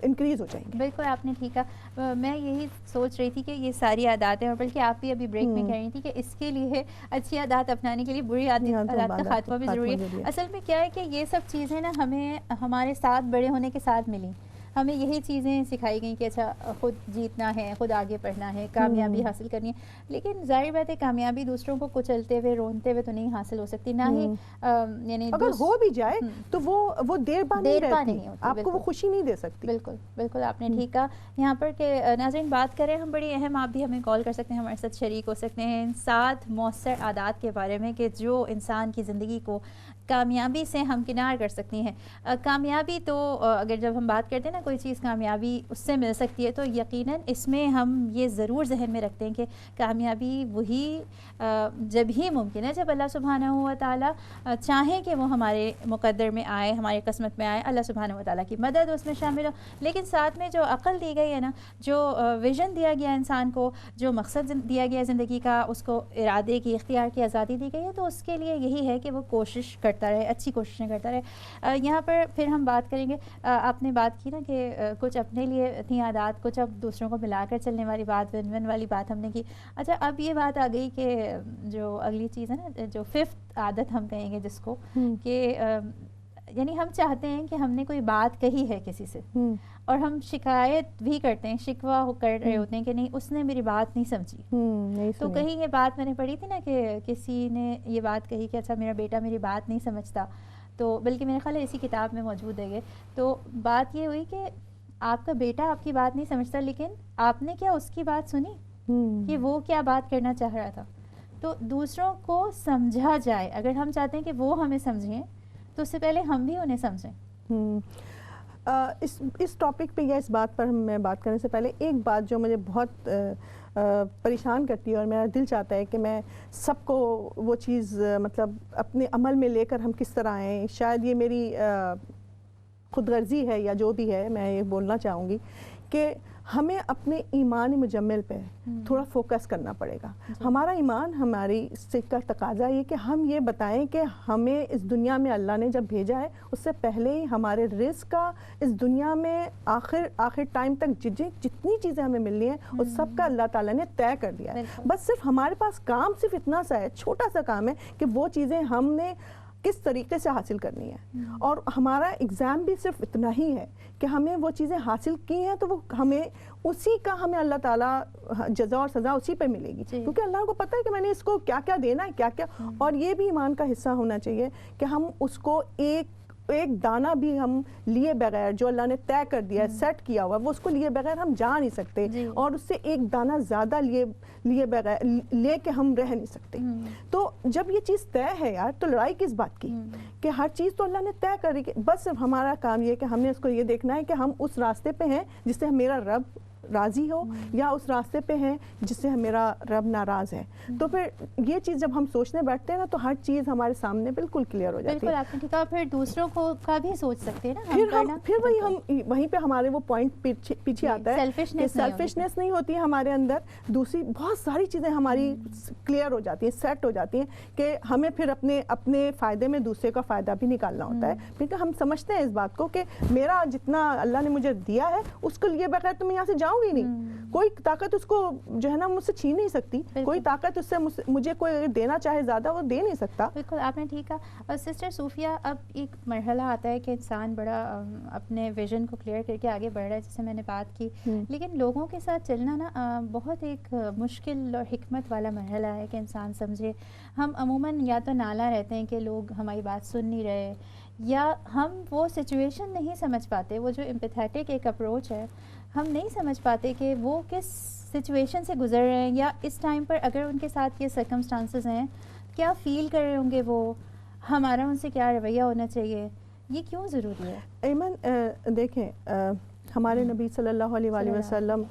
انکریز ہو جائیں گے. بالکل آپ نے ٹھیک کہا. میں یہی سوچ رہی تھی کہ یہ ساری عادات ہیں, اور بلکہ آپ بھی ابھی بریک میں کہہ رہی تھی کہ اس کے لیے اچھی عادات اپنانے کے لیے بری عادات کا خاتمہ بھی ضروری ہے. اصل میں کیا ہے کہ یہ سب چیزیں نا ہمیں ہمارے ساتھ بڑے ہونے کے ساتھ ملی. ہمیں یہی چیزیں سکھائی گئیں کہ اچھا خود جیتنا ہے, خود آگے بڑھنا ہے, کامیابی حاصل کرنی ہے. لیکن ظاہر بات ہے کامیابی دوسروں کو کچلتے ہوئے رونتے ہوئے تو نہیں حاصل ہو سکتی, نہ ہی یعنی اگر ہو بھی جائے تو وہ دیر پا نہیں رہتی, آپ کو وہ خوشی نہیں دے سکتی. بالکل بالکل آپ نے ٹھیک کہا یہاں پر کہ ناظرین بات کریں ہم بڑی اہم, آپ بھی ہمیں کال کر سکتے ہیں, ہمارے ساتھ شریک ہو سکتے ہیں ان 7 مؤثر عادات کے بارے میں کہ جو انسان کی زندگی کو کامیابی سے ہمکنار کر سکتی ہیں. کامیابی تو اگر جب ہم بات کرتے ہیں نا کوئی چیز کامیابی اس سے مل سکتی ہے تو یقیناً اس میں ہم یہ ضرور ذہن میں رکھتے ہیں کہ کامیابی وہی جب ہی ممکن ہے جب اللہ سبحانہ و تعالیٰ چاہیں کہ وہ ہمارے مقدر میں آئے, ہماری قسمت میں آئے, اللہ سبحانہ و تعالیٰ کی مدد اس میں شامل ہو. لیکن ساتھ میں جو عقل دی گئی ہے نا, جو ویژن دیا گیا انسان کو, جو مقصد دیا گیا زندگی کا, اس کو ارادے کی, اختیار کی آزادی دی گئی ہے, تو اس کے لیے یہی ہے کہ وہ کوشش کرتا رہے, اچھی کوششیں کرتا رہے. یہاں پر پھر ہم بات کریں گے, آپ نے بات کی نا کہ کچھ اپنے لیے تھیں عادات, کچھ اب دوسروں کو ملا کر چلنے والی بات, ون ون والی بات ہم نے کی. اچھا اب یہ بات آ گئی کہ جو اگلی چیز ہے نا, جو 5th عادت ہم کہیں گے جس کو, کہ یعنی ہم چاہتے ہیں کہ ہم نے کوئی بات کہی ہے کسی سے اور ہم شکایت بھی کرتے ہیں, شکوہ کر رہے ہوتے ہیں کہ نہیں اس نے میری بات نہیں سمجھی. تو کہیں یہ بات میں نے پڑھی تھی نا کہ کسی نے یہ بات کہی کہ اچھا میرا بیٹا میری بات نہیں سمجھتا, تو بلکہ میرے خیال ہے اسی کتاب میں موجود ہے یہ. تو بات یہ ہوئی کہ آپ کا بیٹا آپ کی بات نہیں سمجھتا, لیکن آپ نے کیا اس کی بات سنی کہ وہ کیا بات کرنا چاہ رہا تھا. تو دوسروں کو سمجھا جائے, اگر ہم چاہتے ہیں کہ وہ ہمیں سمجھیں تو اس سے پہلے ہم بھی انہیں سمجھیں. اس ٹاپک پہ یا اس بات پر میں بات کرنے سے پہلے ایک بات جو مجھے بہت پریشان کرتی ہے اور میرا دل چاہتا ہے کہ میں سب کو وہ چیز مطلب اپنے عمل میں لے کر ہم کس طرح آئیں, شاید یہ میری خود غرضی ہے یا جو بھی ہے, میں یہ بولنا چاہوں گی کہ ہمیں اپنے ایمان مجمل پہ تھوڑا فوکس کرنا پڑے گا. ہمارا ایمان ہماری سے کا تقاضا یہ کہ ہم یہ بتائیں کہ ہمیں اس دنیا میں اللہ نے جب بھیجا ہے اس سے پہلے ہی ہمارے رزق کا اس دنیا میں آخر ٹائم تک جتنی چیزیں ہمیں ملنی ہیں اس سب کا اللہ تعالیٰ نے طے کر دیا ہے. بس صرف ہمارے پاس کام صرف اتنا سا ہے, چھوٹا سا کام ہے کہ وہ چیزیں ہم نے کس طریقے سے حاصل کرنی ہے. اور ہمارا ایگزام بھی صرف اتنا ہی ہے کہ ہمیں وہ چیزیں حاصل کی ہیں تو وہ ہمیں اسی کا ہمیں اللہ تعالیٰ جزا اور سزا اسی پہ ملے گی, کیونکہ اللہ کو پتہ ہے کہ میں نے اس کو کیا کیا دینا ہے, کیا کیا. اور یہ بھی ایمان کا حصہ ہونا چاہیے کہ ہم اس کو ایک دانہ بھی ہم لیے بغیر, جو اللہ نے طے کر دیا ہے, سیٹ کیا ہوا, وہ اس کو لیے بغیر ہم جا نہیں سکتے, اور اس سے ایک دانہ زیادہ لیے بغیر لے کے ہم رہ نہیں سکتے. تو جب یہ چیز طے ہے یار, تو لڑائی کس بات کی, کہ ہر چیز تو اللہ نے طے کری, بس صرف ہمارا کام یہ کہ ہم نے اس کو یہ دیکھنا ہے کہ ہم اس راستے پہ ہیں جس سے میرا رب راضی ہو, یا اس راستے پہ ہیں جس سے میرا رب ناراض ہے. تو پھر یہ چیز جب ہم سوچنے بیٹھتے ہیں نا, تو ہر چیز ہمارے سامنے بالکل کلیئر ہو جاتی ہے. بالکل آپ نے ٹھیک کہا. پھر دوسروں کو کا بھی سوچ سکتے ہیں نا, پھر وہیں پہ ہمارے وہ پوائنٹ پیچھے آتا ہے کہ سیلفشنس نہیں ہوتی ہے ہمارے اندر. دوسری بہت ساری چیزیں ہماری کلیئر ہو جاتی ہیں, سیٹ ہو جاتی ہیں کہ ہمیں پھر اپنے فائدے میں دوسرے کا فائدہ بھی نکالنا ہوتا ہے. کیونکہ ہم سمجھتے ہیں اس بات کو کہ میرا جتنا اللہ نے مجھے دیا ہے اس کو لیے بغیر تو میں یہاں سے جاؤں گی نہیں. کوئی طاقت اس کو جو ہے نا مجھ سے چھین نہیں سکتی, کوئی طاقت اس سے مجھے کوئی دینا چاہے زیادہ وہ دے نہیں سکتا. بالکل آپ نے ٹھیک کہا. اور سسٹر صوفیہ, اب ایک مرحلہ آتا ہے کہ انسان بڑا اپنے ویژن کو کلیئر کر کے آگے بڑھ رہا ہے, جیسے میں نے بات کی, لیکن لوگوں کے ساتھ چلنا نا بہت ایک مشکل اور حکمت والا مرحلہ ہے کہ انسان سمجھے. ہم عموماً یا تو نالا رہتے ہیں کہ لوگ ہماری بات سن نہیں رہے, یا ہم وہ سچویشن نہیں سمجھ پاتے, وہ جو امپیتھیٹک ایک اپروچ ہے ہم نہیں سمجھ پاتے کہ وہ کس سچویشن سے گزر رہے ہیں, یا اس ٹائم پر اگر ان کے ساتھ یہ سرکمسٹانسز ہیں کیا فیل کر رہے ہوں گے وہ, ہمارا ان سے کیا رویہ ہونا چاہیے, یہ کیوں ضروری ہے؟ ایمن دیکھیں, ہمارے نبی صلی اللہ علیہ وآلہ وسلم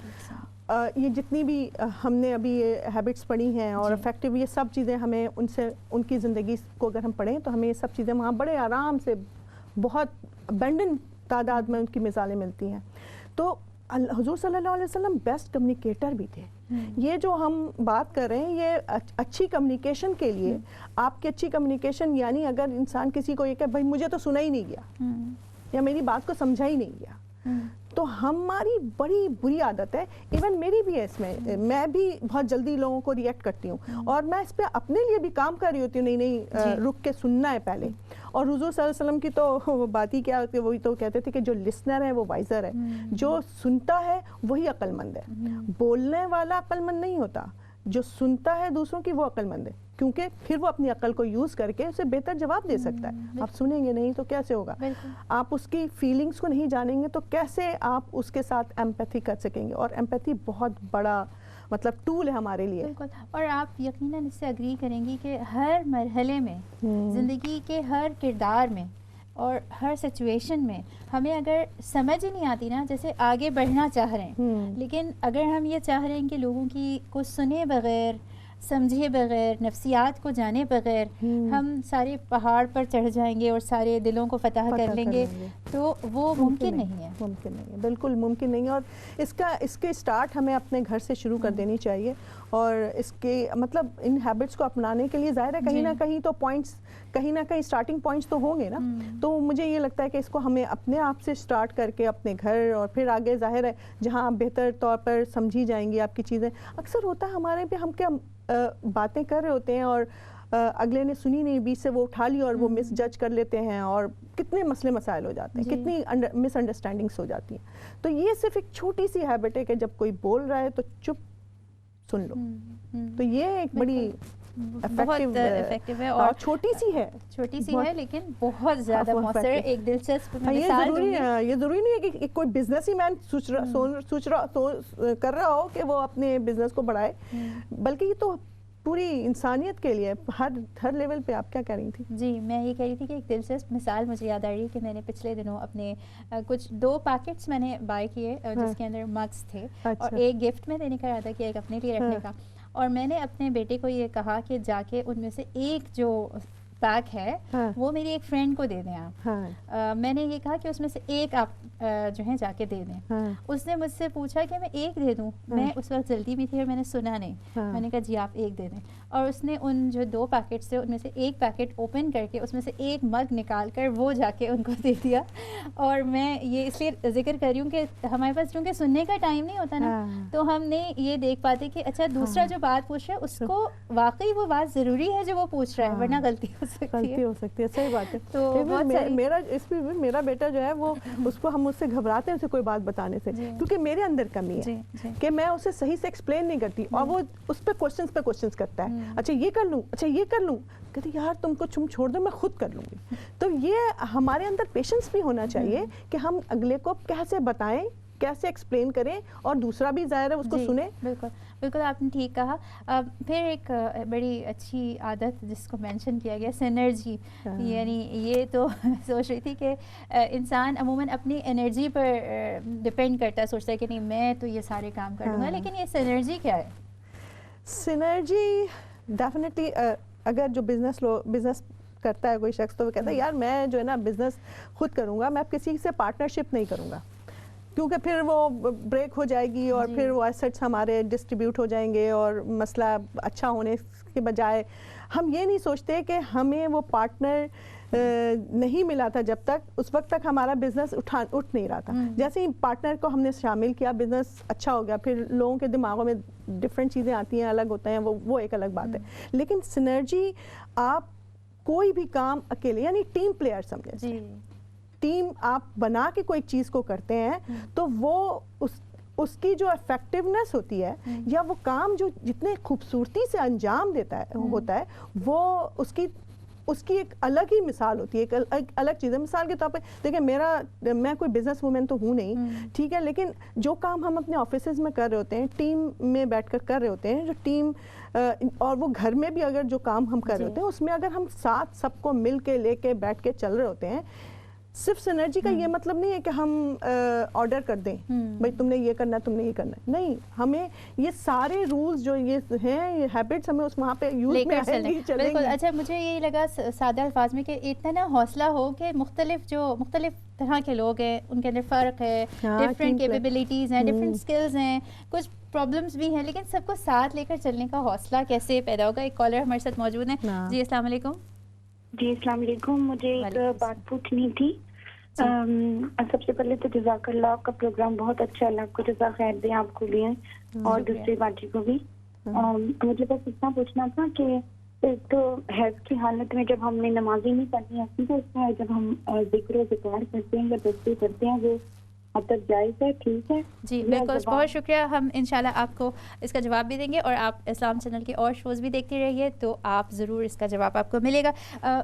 یہ جتنی بھی ہم نے ابھی یہ ہیبٹس پڑھی ہیں اور افیکٹو, یہ سب چیزیں ہمیں ان کی زندگی کو اگر ہم پڑھیں تو ہمیں یہ سب چیزیں وہاں بڑے آرام سے بہت ابنڈنٹ تعداد میں ان کی مثالیں ملتی ہیں. تو حضور صلی اللہ علیہ وسلم بیسٹ کمیونیکیٹر بھی تھے. یہ جو ہم بات کر رہے ہیں یہ اچھی کمیونیکیشن کے لیے, آپ کی اچھی کمیونیکیشن یعنی اگر انسان کسی کو یہ کہ بھائی مجھے تو سنا ہی نہیں گیا یا میری بات کو سمجھا ہی نہیں گیا, تو ہماری بڑی بری عادت ہے, ایون میری بھی ہے اس میں بھی بہت جلدی لوگوں کو ریئیکٹ کرتی ہوں, اور میں اس پہ اپنے لیے بھی کام کر رہی ہوتی ہوں, نہیں رک کے سننا ہے پہلے. اور حضور صلی اللہ علیہ وسلم کی تو بات ہی کیا ہوتی ہے, وہی تو کہتے تھے کہ جو لسنر ہے وہ وائزر ہے, جو سنتا ہے وہی عقل مند ہے. بولنے والا عقل مند نہیں ہوتا, جو سنتا ہے دوسروں کی وہ عقل مند ہے, کیونکہ پھر وہ اپنی عقل کو یوز کر کے اسے بہتر جواب دے سکتا ہے. آپ سنیں گے نہیں تو کیسے ہوگا, آپ اس کی فیلنگز کو نہیں جانیں گے تو کیسے آپ اس کے ساتھ ایمپیتھی کر سکیں گے. اور ایمپیتھی بہت بڑا مطلب ٹول ہے ہمارے لیے. بالکل, اور آپ یقیناً اس سے اگری کریں گی کہ ہر مرحلے میں زندگی کے ہر کردار میں اور ہر سچویشن میں ہمیں اگر سمجھ ہی نہیں آتی نا, جیسے آگے بڑھنا چاہ رہے ہیں لیکن اگر ہم یہ چاہ رہے ہیں کہ لوگوں کی کو سنے بغیر, سمجھے بغیر, نفسیات کو جانے بغیر ہم سارے پہاڑ پر چڑھ جائیں گے اور سارے دلوں کو فتح کر لیں گے, تو وہ ممکن نہیں ہے. ممکن نہیں ہے, بالکل ممکن نہیں ہے. اور اس کے اسٹارٹ ہمیں اپنے گھر سے شروع کر دینی چاہیے, اور اس کے مطلب ان ہیبٹس کو اپنانے کے لیے ظاہر ہے کہیں نہ کہیں تو پوائنٹس, کہیں نہ کہیں اسٹارٹنگ پوائنٹس تو ہوں گے نا. تو مجھے یہ لگتا ہے کہ اس کو ہمیں اپنے آپ سے اسٹارٹ کر کے اپنے گھر, اور پھر آگے ظاہر ہے جہاں آپ بہتر طور پر سمجھی جائیں گی آپ کی چیزیں. اکثر ہوتا ہے ہمارے پہ ہم کیا باتیں کر رہے ہوتے ہیں اور اگلے نے سنی نہیں, بیچ سے وہ اٹھا لی اور وہ مس جج کر لیتے ہیں, اور کتنے مسئلے مسائل ہو جاتے ہیں, کتنی مس انڈرسٹینڈنگس ہو جاتی ہیں. تو یہ صرف ایک چھوٹی سی ہیبٹ ہے کہ جب کوئی بول رہا ہے تو چپ سن لو. تو یہ ایک بڑی افیکٹو ہے اور چھوٹی سی ہے لیکن بہت زیادہ مؤثر. ایک دلچسپ مثال یہ ضروری نہیں ہے کہ کوئی بزنس ہی مین کر رہا ہو کہ وہ اپنے بزنس کو بڑھائے, بلکہ یہ تو پوری انسانیت کے لیے ہر لیول پہ. آپ کیا کہہ رہی تھی؟ جی, میں یہ کہہ رہی تھی کہ ایک دلچسپ مثال مجھے یاد آ رہی ہے کہ میں نے پچھلے دنوں اپنے کچھ 2 پیکٹس میں نے بائی کیے جس کے اندر مگس تھے, اور ایک گفٹ میں دینے کا ارادہ کیا, ایک اپنے لیے رکھنے کا. اور میں نے اپنے بیٹے کو یہ کہا کہ جا کے ان میں سے ایک جو پیک ہے وہ میری ایک فرینڈ کو دے دیں آپ. میں نے یہ کہا کہ اس میں سے ایک آپ جو ہیں جا کے دے دیں. اس نے مجھ سے پوچھا کہ میں ایک دے دوں. میں اس وقت جلدی بھی تھی اور میں نے سنا نہیں. میں نے کہا جی آپ ایک دے دیں, اور اس نے ان جو 2 پیکٹس تھے ان میں سے ایک پیکٹ اوپن کر کے اس میں سے ایک مگ نکال کر وہ جا کے ان کو دے دیا. اور میں یہ اس لیے ذکر کر رہی ہوں کہ ہمارے پاس چونکہ سننے کا ٹائم نہیں ہوتا نا, تو ہم نے یہ دیکھ پاتے کہ اچھا دوسرا جو بات پوچھ رہا ہے اس کو واقعی وہ بات ضروری ہے جو وہ پوچھ رہا ہے, ورنہ غلطی ہو سکتی ہے. صحیح بات ہے. تو میرا بیٹا جو ہے وہ اس کو ہم اس سے گھبراتے ہیں اسے کوئی بات بتانے سے, کیونکہ میرے اندر کمی ہے کہ میں اسے صحیح سے ایکسپلین نہیں کرتی, اور وہ اس پہ کوشچنز کرتا ہے. اچھا یہ کر لوں, اچھا یہ کر لوں, کہتے یار تم کو چھوڑ دو میں خود کر لوں گی. تو یہ ہمارے اندر پیشنس بھی ہونا چاہیے کہ ہم اگلے کو کیسے بتائیں, کیسے ایکسپلین کریں, اور دوسرا بھی ظاہر ہے اس کو سنیں. بالکل آپ نے ٹھیک کہا. پھر ایک بڑی اچھی عادت جس کو مینشن کیا گیا, سینرجی. یعنی یہ تو سوچ رہی تھی کہ انسان عموماً اپنی انرجی پر ڈپینڈ کرتا ہے, سوچتا ہے کہ نہیں میں تو یہ سارے کام کر لوں گا, لیکن یہ سینرجی کیا ہے؟ سینرجی ڈیفینیٹلی اگر جو بزنس کرتا ہے کوئی شخص تو وہ کہتا ہے یار میں جو ہے نا بزنس خود کروں گا, میں کسی سے پارٹنرشپ نہیں کروں گا, کیونکہ پھر وہ بریک ہو جائے گی اور پھر وہ ایسٹس ہمارے ڈسٹریبیوٹ ہو جائیں گے, اور مسئلہ اچھا ہونے کے بجائے ہم یہ نہیں سوچتے کہ ہمیں وہ پارٹنر نہیں ملا تھا جب تک, اس وقت تک ہمارا بزنس اٹھ نہیں رہا تھا. جیسے ہی پارٹنر کو ہم نے شامل کیا بزنس اچھا ہو گیا, پھر لوگوں کے دماغوں میں ڈفرینٹ چیزیں آتی ہیں, الگ ہوتے ہیں, وہ ایک الگ بات ہے. لیکن سینرجی آپ کوئی بھی کام اکیلے, یعنی ٹیم پلیئر سمجھیں, ٹیم آپ بنا کے کوئی چیز کو کرتے ہیں تو وہ اس کی جو افیکٹونیس ہوتی ہے, یا وہ کام جو جتنے خوبصورتی سے انجام ہوتا ہے وہ اس کی ایک الگ ہی مثال ہوتی ہے, ایک الگ چیز ہے. مثال کے طور پہ دیکھیں میں کوئی بزنس وومن تو ہوں نہیں, ٹھیک ہے, لیکن جو کام ہم اپنے آفیسز میں کر رہے ہوتے ہیں, ٹیم میں بیٹھ کر رہے ہوتے ہیں, جو ٹیم اور وہ گھر میں بھی اگر جو کام ہم کر رہے ہوتے ہیں اس میں اگر ہم ساتھ سب کو مل کے لے کے بیٹھ کے چل رہے ہوتے ہیں, صرف سنرجی کا یہ مطلب نہیں ہے کہ ہم آرڈر کر دیں بھائی تم نے یہ کرنا ہے، تم نے یہ کرنا ہے، نہیں، ہمیں یہ سارے رولز جو یہ ہیں، یہ ہیبٹس ہمیں اس وہاں پہ یوز میں آئیں گی، چلیں بالکل. گی. اچھا مجھے یہی لگا سادہ الفاظ میں کہ اتنا نا حوصلہ ہو کہ مختلف طرح کے لوگ ہیں، ان کے اندر فرق ہے، ڈفرینٹ کیپیبلٹیز ہیں، ڈفرینٹ اسکلز ہیں، کچھ پرابلمس بھی ہیں، لیکن سب کو ساتھ لے کر چلنے کا حوصلہ کیسے پیدا ہوگا. ایک کالر ہمارے ساتھ موجود ہیں. جی السلام علیکم. جی السلام علیکم. مجھے ایک بات پوچھنی تھی. سب سے پہلے تو جزاک اللہ، آپ کا پروگرام بہت اچھا، اللہ آپ کو جزا خیر دیں، آپ کو بھی اور دوسرے باجی کو بھی. مجھے بس اتنا پوچھنا تھا کہ ایک تو حیض کی حالت میں جب ہم نے نمازیں نہیں پڑھنی آتی تو اس میں جب ہم ذکر و ذکر کرتے ہیں یا تسبیح کرتے ہیں وہ مطلب جائز ہے، ٹھیک ہے؟ جی بالکل، بہت شکریہ. ہم انشاءاللہ آپ کو اس کا جواب بھی دیں گے، اور آپ اسلام چینل کے اور شوز بھی دیکھتے رہیے تو آپ ضرور اس کا جواب آپ کو ملے گا.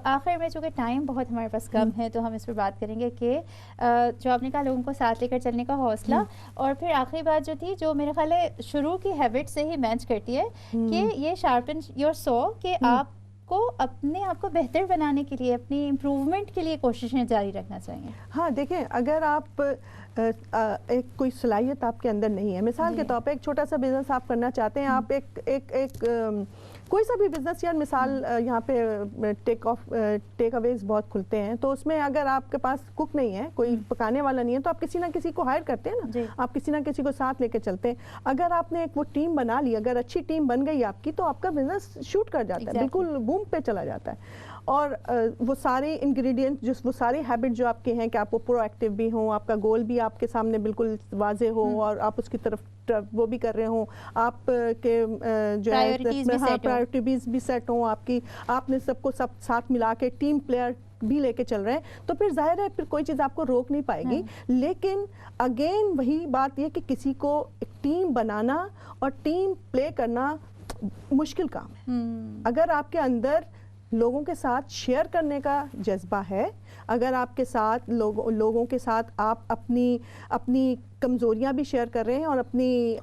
آخر میں چونکہ ٹائم بہت ہمارے پاس کم ہے تو ہم اس پر بات کریں گے کہ جو آپ نے کہا لوگوں کو ساتھ لے کر چلنے کا حوصلہ، اور پھر آخری بات جو تھی جو میرے خیال ہے شروع کی ہیبٹ سے ہی میچ کرتی ہے کہ یہ شارپن یور سو، کہ آپ کو اپنے آپ کو بہتر بنانے کے لیے، اپنی امپروومنٹ کے لیے کوششیں جاری رکھنا چاہیے. ہاں دیکھیں، اگر آپ ایک کوئی صلاحیت آپ کے اندر نہیں ہے، مثال کے طور پہ ایک چھوٹا سا بزنس آپ کرنا چاہتے ہیں، آپ ایک کوئی سا بھی بزنس، یار مثال یہاں پہ ٹیک اویز بہت کھلتے ہیں، تو اس میں اگر آپ کے پاس کک نہیں ہے، کوئی پکانے والا نہیں ہے، تو آپ کسی نہ کسی کو ہائر کرتے ہیں نا، آپ کسی نہ کسی کو ساتھ لے کے چلتے ہیں. اگر آپ نے ایک وہ ٹیم بنا لی، اگر اچھی ٹیم بن گئی آپ کی، تو آپ کا بزنس شوٹ کر جاتا ہے، بالکل بوم پہ چلا جاتا ہے. اور وہ سارے انگریڈینٹ، وہ سارے ہیبٹ جو آپ کے ہیں کہ آپ کو پرو ایکٹیو بھی ہوں، آپ کا گول بھی آپ کے سامنے بالکل واضح ہو، اور آپ اس کی طرف وہ بھی کر رہے ہوں، آپ کے جو ہے پرائیورٹیز بھی سیٹ ہوں آپ کی، آپ نے سب کو ساتھ ملا کے ٹیم پلیئر بھی لے کے چل رہے ہیں، تو پھر ظاہر ہے پھر کوئی چیز آپ کو روک نہیں پائے گی. لیکن اگین وہی بات یہ کہ کسی کو ایک ٹیم بنانا اور ٹیم پلے کرنا مشکل کام ہے. اگر آپ کے اندر لوگوں کے ساتھ شیئر کرنے کا جذبہ ہے، اگر آپ کے ساتھ لوگوں کے ساتھ آپ اپنی کمزوریاں بھی شیئر کر رہے ہیں اور اپنی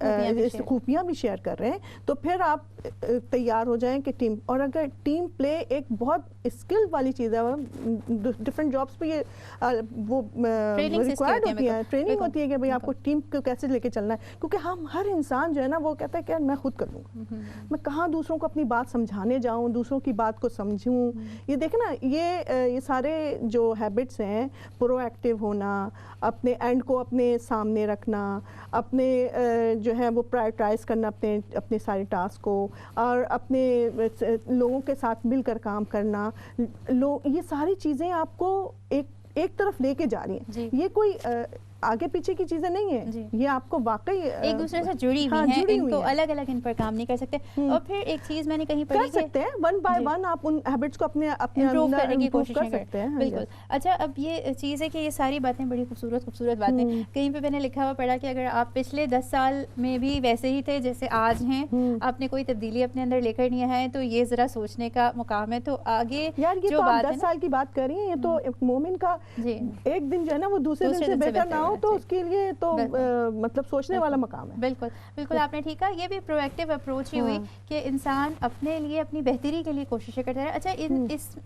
خوبیاں بھی شیئر کر رہے ہیں، تو پھر آپ تیار ہو جائیں کہ ٹیم. اور اگر ٹیم پلے ایک بہت اسکل والی چیز ہے، ڈفرینٹ جابس پہ یہ وہ ریکوائرڈ ہوتی ہے، ٹریننگ ہوتی ہے کہ بھئی آپ کو ٹیم کو کیسے لے کے چلنا ہے. کیونکہ ہم ہر انسان جو ہے نا وہ کہتا ہے کہ میں خود کر لوں گا، میں کہاں دوسروں کو اپنی بات سمجھانے جاؤں، دوسروں کی بات کو سمجھوں. یہ دیکھیں نا، یہ سارے جو ہیبٹس ہیں، پرو ایکٹیو ہونا، اپنے اینڈ کو اپنے سامنے رکھنا، اپنے جو ہے وہ پرائرٹائز کرنا اپنے سارے ٹاسک کو، اور اپنے لوگوں کے ساتھ مل کر کام کرنا، یہ ساری چیزیں آپ کو ایک طرف لے کے جا رہی ہیں. یہ کوئی آگے پیچھے کی چیزیں نہیں ہیں، یہ آپ کو واقعی ایک دوسرے سے جڑی ہوئی ہیں، ان کو الگ الگ ان پر کام نہیں کر سکتے. اور پھر ایک چیز میں نے کہیں پڑھی کر سکتے ہیں، ون بائی ون آپ ان ہیبٹس کو اپنے امپروو کرنے کی کوشش کر سکتے ہیں. بالکل. اچھا اب یہ چیز ہے کہ یہ ساری باتیں بڑی خوبصورت باتیں، کہیں پہ میں نے لکھا ہوا پڑھا کہ اگر آپ پچھلے 10 سال میں بھی ویسے ہی تھے جیسے آج ہیں، آپ نے کوئی تبدیلی اپنے اندر لے کر نہیں آئے، تو یہ ذرا سوچنے کا مقام ہے. تو آگے یار یہ تو آپ 10 سال کی بات کر رہی ہیں، یہ تو ایک مومن کا ایک دن جو ہے نا وہ دوسرے دن سے بہتر نہ ہو، تو اس کے لیے تو مطلب سوچنے والا مقام ہے. بالکل آپ نے ٹھیک کہا. یہ بھی پرو ایکٹیو اپروچ ہی ہوئی کہ انسان اپنے لیے، اپنی بہتری کے لیے کوششیں کرتا رہے. اچھا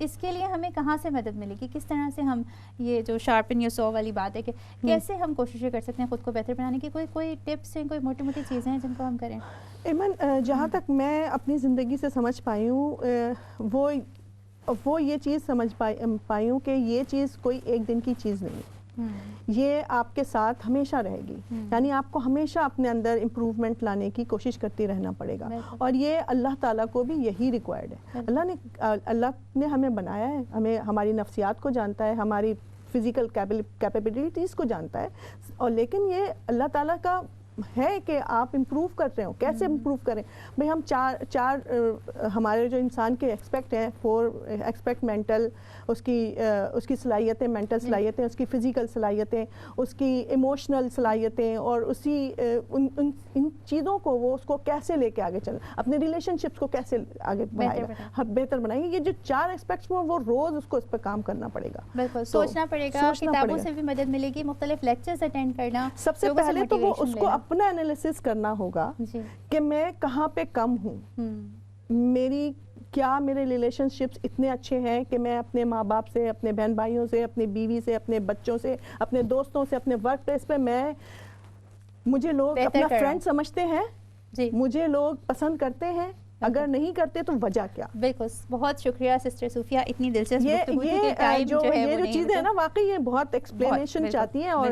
اس کے لیے ہمیں کہاں سے مدد ملے گی؟ کس طرح سے ہم یہ جو شارپن یور سو والی بات ہے کہ کیسے ہم کوششیں کر سکتے ہیں خود کو بہتر بنانے کی؟ کوئی ٹپس ہیں، کوئی موٹی موٹی چیزیں ہیں جن کو ہم کریں؟ ایمن، جہاں تک میں اپنی زندگی سے سمجھ پائی ہوں، وہ یہ چیز سمجھ پائی ہوں کہ یہ چیز کوئی ایک دن کی چیز نہیں ہے، یہ آپ کے ساتھ ہمیشہ رہے گی. یعنی آپ کو ہمیشہ اپنے اندر امپروومنٹ لانے کی کوشش کرتے رہنا پڑے گا. اور یہ اللہ تعالیٰ کو بھی یہی ریکوائرڈ ہے. اللہ نے ہمیں بنایا ہے، ہمیں ہماری نفسیات کو جانتا ہے، ہماری فزیکل کیپیبلٹیز کو جانتا ہے، اور لیکن یہ اللہ تعالیٰ کا ہے کہ آپ امپروو کر رہے ہو. کیسے امپروو کریں بھئی؟ ہم چار ہمارے جو انسان کے ایکسپیکٹ ہیں، 4 ایکسپیکٹ: مینٹل، اس کی صلاحیتیں، مینٹل صلاحیتیں، اس کی فزیکل صلاحیتیں، اس کی ایموشنل صلاحیتیں، اور ان چیزوں کو وہ اس کو کیسے لے کے آگے چلیں، اپنے ریلیشن شپس کو کیسے آگے بہتر بنائیں گے. یہ جو 4 ایکسپیکٹس ہیں وہ روز اس کو اس پہ کام کرنا پڑے گا. بالکل سوچنا پڑے گا، کتابوں سے بھی مدد ملے گی، مختلف لیکچرز اٹینڈ کرنا. سب سے پہلے تو وہ اس کو اپنا انالیسس کرنا ہوگا کہ میں کہاں پہ کم ہوں، میری کیا میرے ریلیشن شپس اتنے اچھے ہیں کہ میں اپنے ماں باپ سے، اپنے بہن بھائیوں سے، اپنی بیوی سے، اپنے بچوں سے، اپنے دوستوں سے، اپنے ورک پلیس پہ مجھے لوگ اپنا فرینڈ سمجھتے ہیں، مجھے لوگ پسند کرتے ہیں، اگر نہیں کرتے تو وجہ کیا؟ بالکل، بہت شکریہ سسٹر صوفیہ، اتنی دلچسپ گفتگو تھی کہ ٹائم جو جو ہے یہ جو چیزیں ہیں نا واقعی یہ بہت ایکسپلینیشن چاہتی ہیں، اور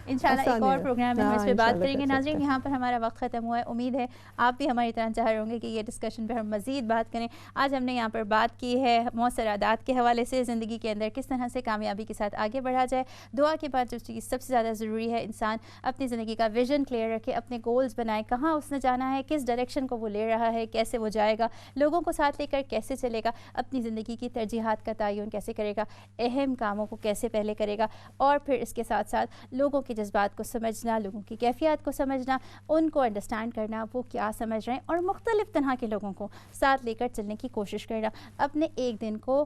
انشاءاللہ ایک اور پروگرام میں ہم اس پہ بات کریں گے. ناظرین یہاں پر ہمارا وقت ختم ہوا ہے، امید ہے آپ بھی ہماری طرح چاہ رہے ہوں گے کہ یہ ڈسکشن پہ ہم مزید بات کریں. آج ہم نے یہاں پر بات کی ہے مؤثر عادات کے حوالے سے، زندگی کے اندر کس طرح سے کامیابی کے ساتھ آگے بڑھا جائے. دعا کے بعد جو چیز سب سے زیادہ ضروری ہے، انسان اپنی زندگی کا ویژن کلیئر رکھے، اپنے گولز بنائے، کہاں اس نے جانا ہے، کس ڈائریکشن کو وہ لے رہا ہے، کیسے وہ جائے گا، لوگوں کو ساتھ لے کر کیسے چلے گا، اپنی زندگی کی ترجیحات کا تعین کیسے کرے گا، اہم کاموں کو کیسے پہلے کرے گا، اور پھر اس کے ساتھ ساتھ لوگوں کے جذبات کو سمجھنا، لوگوں کی کیفیات کو سمجھنا، ان کو انڈرسٹینڈ کرنا وہ کیا سمجھ رہے ہیں، اور مختلف طرح کے لوگوں کو ساتھ لے کر چلنے کی کوشش کرنا. اپنے ایک دن کو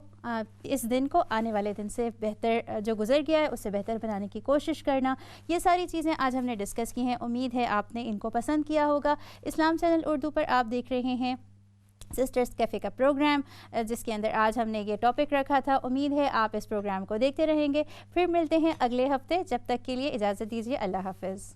اس دن کو آنے والے دن سے بہتر جو گزر گیا ہے اس سے بہتر بنانے کی کوشش کرنا. یہ ساری چیزیں آج ہم نے ڈسکس کی ہیں، امید ہے آپ نے ان کو پسند کیا ہوگا. اسلام چینل اردو پر آپ دیکھ رہے ہیں سسٹرز کیفے کا پروگرام، جس کے اندر آج ہم نے یہ ٹاپک رکھا تھا. امید ہے آپ اس پروگرام کو دیکھتے رہیں گے. پھر ملتے ہیں اگلے ہفتے، جب تک کے لیے اجازت دیجیے. اللہ حافظ.